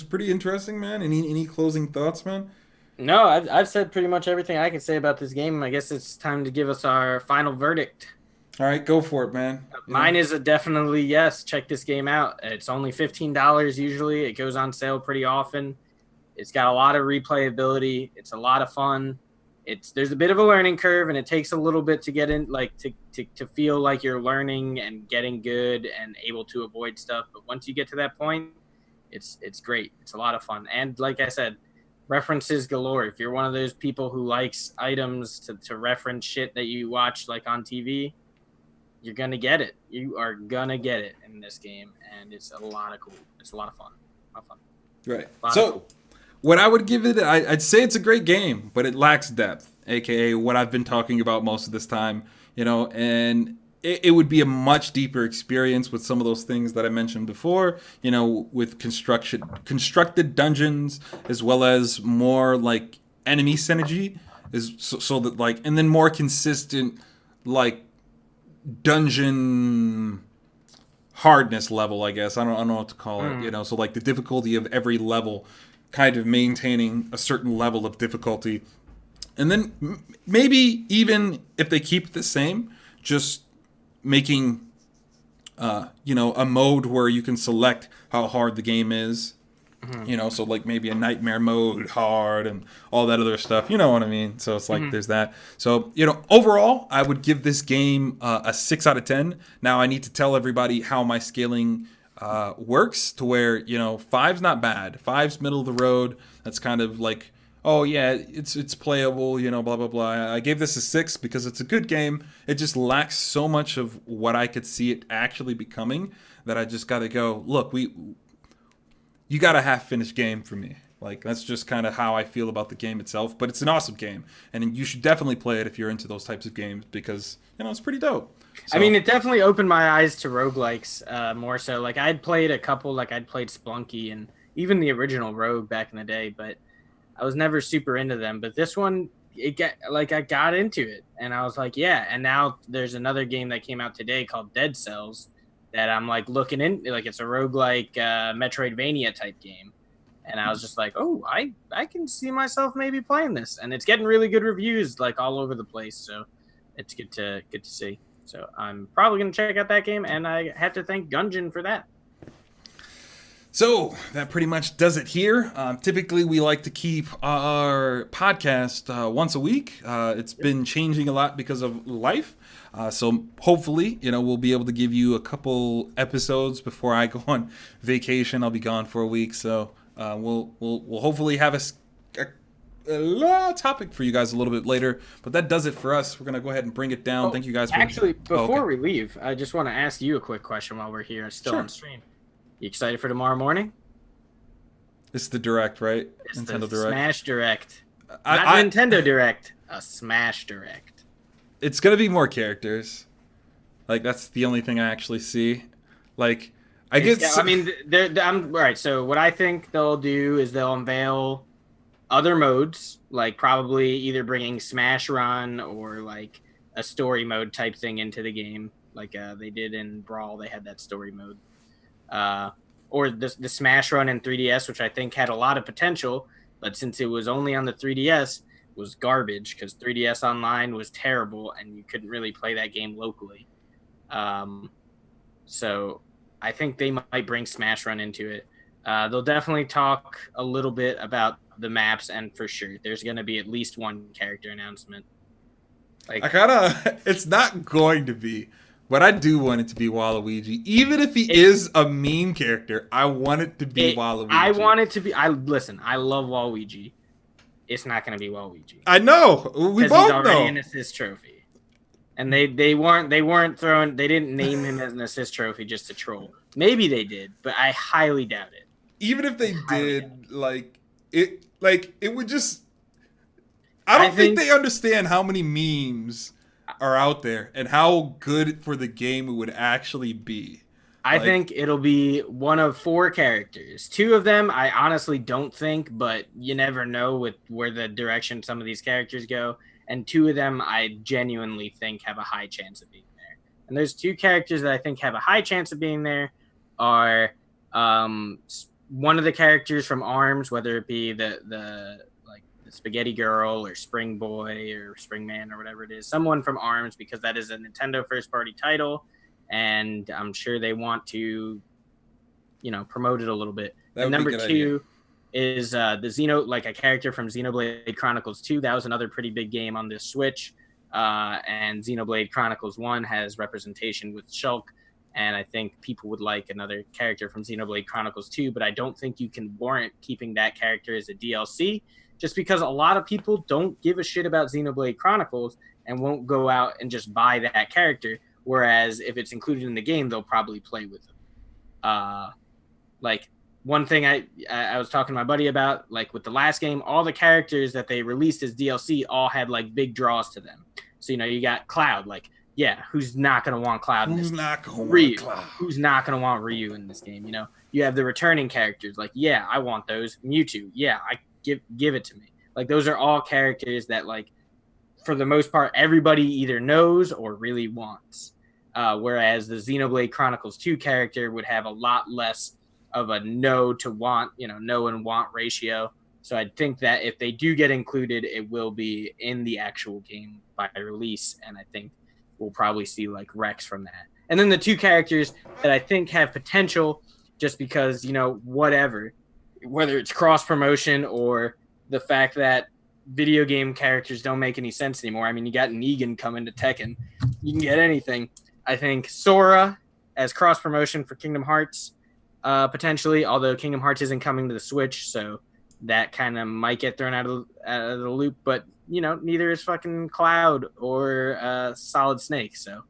pretty interesting, man. Any closing thoughts, man? No, I've said pretty much everything I can say about this game. I guess it's time to give us our final verdict. All right, go for it, man. Mine is a definitely yes. Check this game out. It's only $15 usually. It goes on sale pretty often. It's got a lot of replayability. It's a lot of fun. There's a bit of a learning curve, and it takes a little bit to get in, like to feel like you're learning and getting good and able to avoid stuff. But once you get to that point, it's great. It's a lot of fun. And like I said, references galore. If you're one of those people who likes items to reference shit that you watch like on TV, you're gonna get it. You are gonna get it in this game, and it's a lot of cool. It's a lot of fun. Right. So, what I would give it, I'd say it's a great game, but it lacks depth, aka what I've been talking about most of this time. You know, and it would be a much deeper experience with some of those things that I mentioned before. You know, with constructed dungeons, as well as more like enemy synergy, so that like, and then more consistent like dungeon hardness level, I guess. I don't know what to call it, you know, so like the difficulty of every level kind of maintaining a certain level of difficulty. And then maybe even if they keep it the same, just making you know, a mode where you can select how hard the game is. You know, so like maybe a nightmare mode, hard, and all that other stuff. You know what I mean? So it's like there's that. So, you know, overall, I would give this game a 6 out of 10. Now, I need to tell everybody how my scaling works to where, you know, 5's not bad. 5's middle of the road. That's kind of like, oh, yeah, it's playable, you know, blah, blah, blah. I gave this a 6 because it's a good game. It just lacks so much of what I could see it actually becoming that I just got to go, look, you got a half-finished game for me. Like, that's just kind of how I feel about the game itself. But it's an awesome game. And you should definitely play it if you're into those types of games because, you know, it's pretty dope. So, I mean, it definitely opened my eyes to roguelikes more so. Like, I'd played a couple, like I'd played Splunky and even the original Rogue back in the day, but I was never super into them. But this one, I got into it. And I was like, yeah. And now there's another game that came out today called Dead Cells that I'm like looking in, like it's a roguelike Metroidvania type game. And I was just like, oh, I can see myself maybe playing this. And it's getting really good reviews like all over the place. So it's good to see. So I'm probably going to check out that game. And I have to thank Gungeon for that. So that pretty much does it here. Typically, we like to keep our podcast once a week. It's been changing a lot because of life. So hopefully, we'll be able to give you a couple episodes before I go on vacation. I'll be gone for a week, so we'll hopefully have a topic for you guys a little bit later. But that does it for us. We're gonna go ahead and bring it down. Thank you guys for actually before we leave. I just want to ask you a quick question while we're here, still on stream. You excited for tomorrow morning? It's the Direct, right? It's Nintendo the Direct. Smash Direct. Not Nintendo Direct. A Smash Direct. It's gonna be more characters. Like that's the only thing I actually see. Like I get. I mean, I'm all right. So what I think they'll do is they'll unveil other modes, like probably either bringing Smash Run or like a story mode type thing into the game, like they did in Brawl. They had that story mode. Or the Smash Run in 3DS, which I think had a lot of potential, but since it was only on the 3DS, was garbage because 3DS Online was terrible and you couldn't really play that game locally. So I think they might bring Smash Run into it. They'll definitely talk a little bit about the maps, and for sure, there's going to be at least one character announcement. Like, it's not going to be. But I do want it to be Waluigi. Even if he is a meme character, I want it to be Waluigi. I want it to be... Listen, I love Waluigi. It's not going to be Waluigi. I know. We both know. He's already an assist trophy. And they weren't throwing... They didn't name him as an assist trophy just to troll. Maybe they did, but I highly doubt it. Even if they did, it would just... I don't think they understand how many memes are out there and how good for the game it would actually be. I think it'll be one of 4 characters. 2 of them I honestly don't think, but you never know with where the direction some of these characters go. And 2 of them I genuinely think have a high chance of being there. And there's 2 characters that I think have a high chance of being there are one of the characters from ARMS, whether it be the Spaghetti Girl or Spring Boy or Spring Man or whatever it is, someone from ARMS, because that is a Nintendo first party title and I'm sure they want to promote it a little bit. And number 2 is a character from Xenoblade Chronicles 2. That was another pretty big game on this Switch, and Xenoblade Chronicles 1 has representation with Shulk, and I think people would like another character from Xenoblade Chronicles 2, but I don't think you can warrant keeping that character as a DLC, just because a lot of people don't give a shit about Xenoblade Chronicles and won't go out and just buy that character, whereas if it's included in the game, they'll probably play with them. One thing I was talking to my buddy about, like with the last game, all the characters that they released as DLC all had like big draws to them. So, you got Cloud, who's not going to want Cloud in this game? Ryu. Who's not going to want Ryu in this game? You have the returning characters, I want those. Mewtwo, I give it to me. Those are all characters that for the most part everybody either knows or really wants, whereas the Xenoblade Chronicles 2 character would have a lot less of a know to want, know and want ratio. So I think that if they do get included, it will be in the actual game by release, and I think we'll probably see Rex from that. And then the 2 characters that I think have potential, just because whether it's cross promotion or the fact that video game characters don't make any sense anymore. I mean, you got Negan coming to Tekken. You can get anything. I think Sora as cross promotion for Kingdom Hearts, potentially, although Kingdom Hearts isn't coming to the Switch, so that kind of might get thrown out of the loop. But, neither is fucking Cloud or Solid Snake, so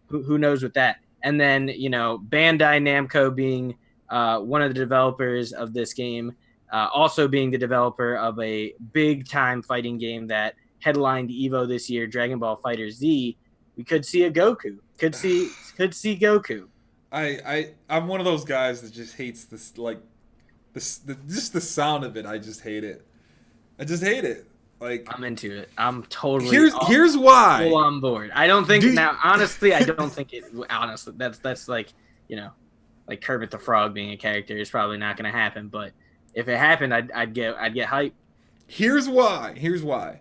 who knows with that. And then, Bandai Namco being one of the developers of this game, also being the developer of a big-time fighting game that headlined EVO this year, Dragon Ball Fighter Z, we could see a Goku. Could see Goku. I'm one of those guys that just hates this, just the sound of it. I just hate it. I'm into it. I'm totally. Here's why. Full on board. I don't think honestly, I don't think it. Honestly, that's like Kermit the Frog being a character is probably not going to happen. But if it happened, I'd get hype. Here's why.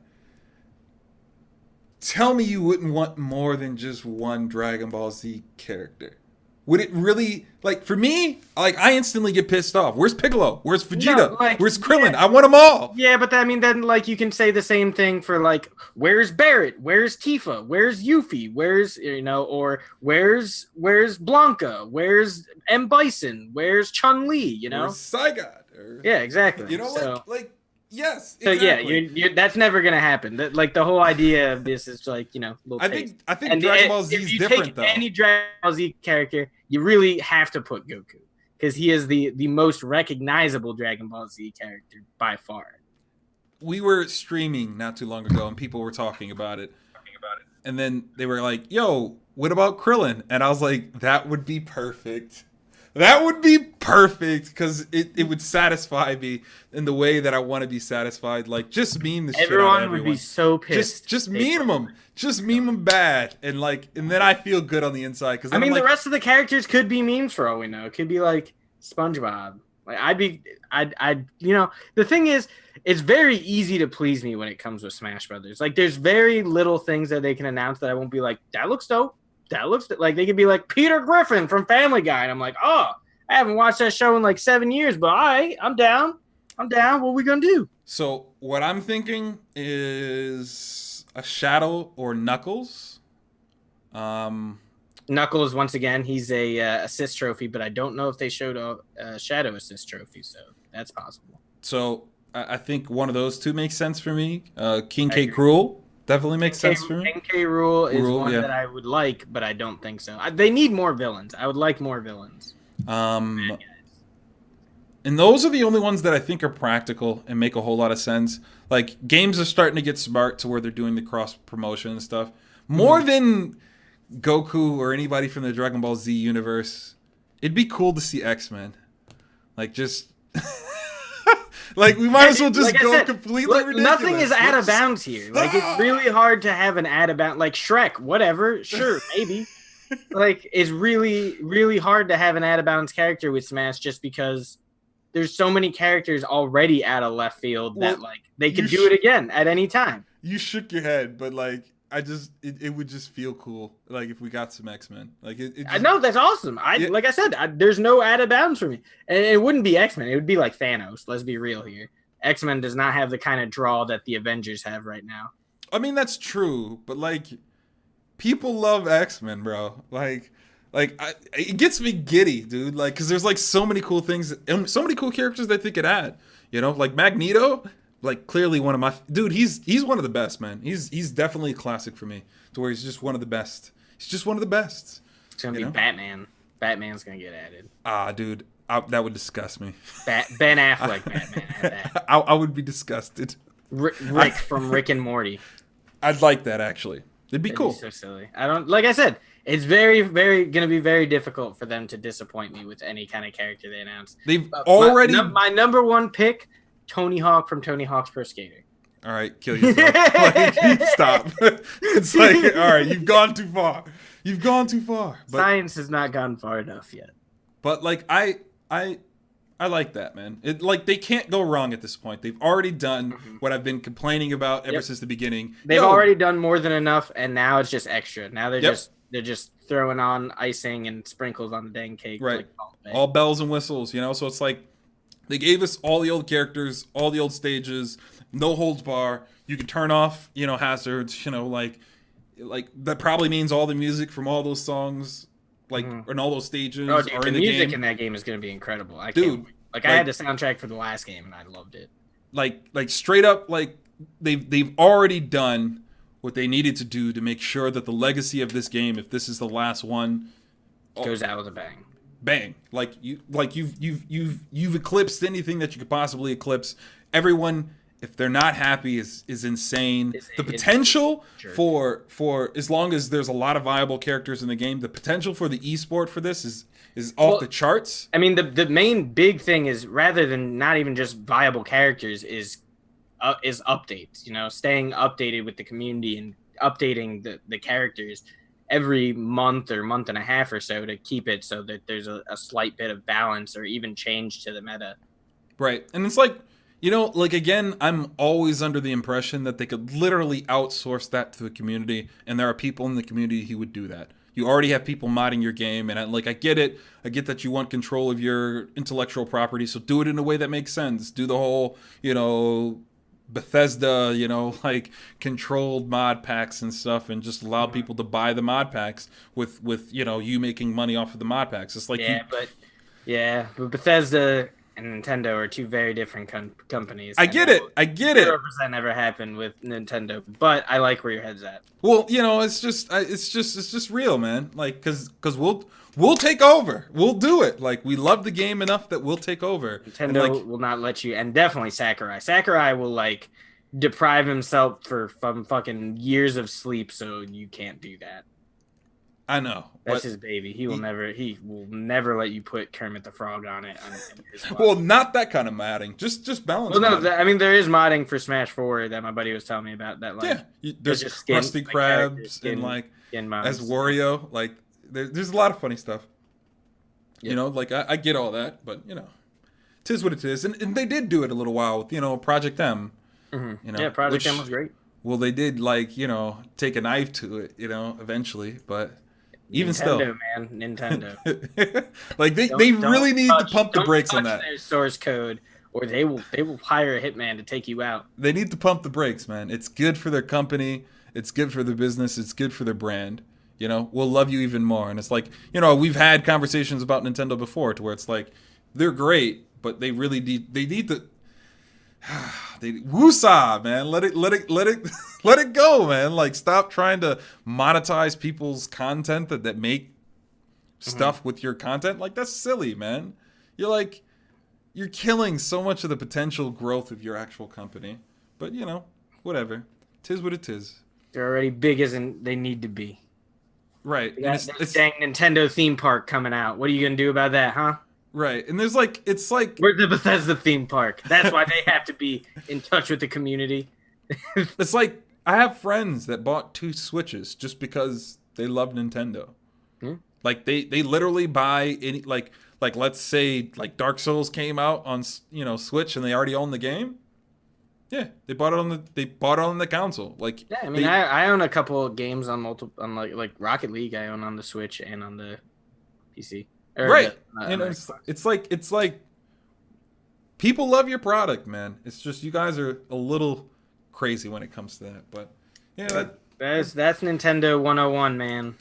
Tell me you wouldn't want more than just one Dragon Ball Z character. would it really, like, for me, like, I instantly get pissed off. Where's Piccolo? Where's Vegeta? No, like, Where's Krillin? yeah. I want them all. Yeah, but I mean, then like you can say the same thing for like, where's Barrett? Where's Tifa? Where's Yuffie? Where's or where's Blanca? Where's M Bison? Where's Chun Li? Where's Saigon? Or, Yeah, exactly. You know, so, yes. So exactly. yeah, that's never gonna happen. Like the whole idea of this is like little I taste. think And Dragon Ball Z if is you different take though. any Dragon Ball Z character, you really have to put Goku because he is the most recognizable Dragon Ball Z character by far. We were streaming not too long ago, and people were talking about it. And then they were like, "Yo, what about Krillin?" And I was like, "That would be perfect. That would be perfect because it would satisfy me in the way that I want to be satisfied. Like, just meme the shit out of everyone. Would be so pissed. Just meme them. Just meme them bad, and then I feel good on the inside. Because I mean, the rest of the characters could be memes for all we know. It could be like SpongeBob. Like I'd the thing is, it's very easy to please me when it comes with Smash Brothers. Like, there's very little things that they can announce that I won't be like, that looks dope. That looks like they could be like Peter Griffin from Family Guy, and I'm like, oh, I haven't watched that show in like 7 years, but all right, I'm down. What are we gonna do? So what I'm thinking is a Shadow or Knuckles. Knuckles, once again, he's a assist trophy, but I don't know if they showed a Shadow assist trophy, so that's possible. So I think one of those two makes sense for me. King K. Rool definitely makes sense for me. King K. Rool is one that I would like, but I don't think so. They need more villains. I would like more villains. And those are the only ones that I think are practical and make a whole lot of sense. Like, games are starting to get smart to where they're doing the cross promotion and stuff more than Goku or anybody from the Dragon Ball Z universe. It'd be cool to see X-Men. Like, just like, we might as well just go completely ridiculous. Nothing is out of bounds here. Like, it's really hard to have an out of bounds. Like Shrek, whatever, sure, maybe. Like, it's really, really hard to have an out of bounds character with Smash just because there's so many characters already out of left field that like they could do it again at any time. You shook your head, but like, it would just feel cool, like, if we got some X-Men. Like, I know, that's awesome. Like I said, there's no out of bounds for me, and it wouldn't be X-Men. It would be like Thanos. Let's be real here. X-Men does not have the kind of draw that the Avengers have right now. I mean, that's true, but like, people love X-Men, bro. It gets me giddy, dude. Like, because there's like so many cool things and so many cool characters that they could add. You know, like Magneto. Like, clearly one of my dude. He's one of the best, man. He's definitely a classic for me. To where he's just one of the best. He's just one of the best. It's gonna be Batman. Batman's gonna get added. Dude, that would disgust me. Ben Affleck Batman. At that. I would be disgusted. Rick from Rick and Morty. I'd like that, actually. It'd be cool. So silly. Like I said, it's very, very gonna be very difficult for them to disappoint me with any kind of character they announce. They've already my number one pick, Tony Hawk from Tony Hawk's Pro Skater. All right, kill yourself. Stop. It's like, all right, you've gone too far. You've gone too far. But, science has not gone far enough yet. But like, I like that, man. It, like, they can't go wrong at this point. They've already done what I've been complaining about ever since the beginning. They've already done more than enough, and now it's just extra. Now they're just throwing on icing and sprinkles on the dang cake. Right. Like, all bells and whistles, you know? So it's like, they gave us all the old characters, all the old stages, no holds bar. You can turn off, hazards, like that probably means all the music from all those songs, like, and all those stages dude, are the in the music game. in that game is going to be incredible. I dude, can't, I had the soundtrack for the last game and I loved it. Like straight up, like, they've already done what they needed to do to make sure that the legacy of this game, if this is the last one, goes out with a bang. Bang! You've eclipsed anything that you could possibly eclipse. Everyone, if they're not happy, is insane. The potential for as long as there's a lot of viable characters in the game, the potential for the esport for this is off the charts. I mean, the main big thing is, rather than not even just viable characters, is updates. Staying updated with the community and updating the characters every month or month and a half or so to keep it so that there's a slight bit of balance or even change to the meta. Right. And it's like, again, I'm always under the impression that they could literally outsource that to the community, and there are people in the community who would do that. You already have people modding your game, and I get it. I get that you want control of your intellectual property, so do it in a way that makes sense. Do the whole, Bethesda, like controlled mod packs and stuff, and just allow people to buy the mod packs with you making money off of the mod packs. It's like but Bethesda and Nintendo are two very different companies. I get it. 0% never happened with Nintendo, but I like where your head's at. Well, it's just real, man. Like, cause we'll take over. We'll do it. Like, we love the game enough that we'll take over. Nintendo will not let you, and definitely Sakurai. Sakurai will like deprive himself from fucking years of sleep, so you can't do that. I know. That's his baby. He will never let you put Kermit the Frog on it. Well, not that kind of modding. Just balance. Well, no, I mean there is modding for Smash 4 that my buddy was telling me about. That there's Krusty Krabs and as Wario. Like there's a lot of funny stuff. Yep. I get all that, but tis what it is. And they did do it a little while with Project M. Mm-hmm. Yeah, Project M was great. Well, they did take a knife to it, eventually, but. Even Nintendo. Like they really need to pump the brakes on that. Their source code, or they will hire a hitman to take you out. They need to pump the brakes, man. It's good for their company. It's good for their business. It's good for their brand. We'll love you even more. And it's like, we've had conversations about Nintendo before, to where it's like they're great, but they really need to. Woosah, man. Let it go, man. Like, stop trying to monetize people's content that make stuff with your content. Like, that's silly, man. You're killing so much of the potential growth of your actual company. But whatever. Tis what it is. They're already big as they need to be. Right. It's dang Nintendo theme park coming out. What are you gonna do about that, huh? Right, and it's like we're the Bethesda theme park. That's why they have to be in touch with the community. It's like I have friends that bought 2 Switches just because they love Nintendo. Like they literally buy any like let's say like Dark Souls came out on Switch and they already own the game. Yeah, they bought it on the console. Like yeah, I mean I own a couple of games on like Rocket League. I own on the Switch and on the PC. Right. It's like people love your product, man. It's just you guys are a little crazy when it comes to that. But yeah, that's Nintendo 101, man.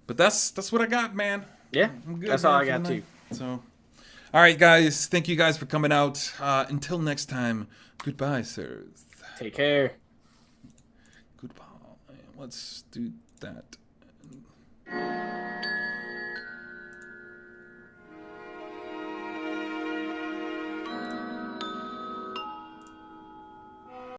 But that's what I got, man. Yeah. I'm good, that's all I got too. So all right, guys. Thank you guys for coming out. Until next time, goodbye, sirs. Take care. Goodbye. Let's do that.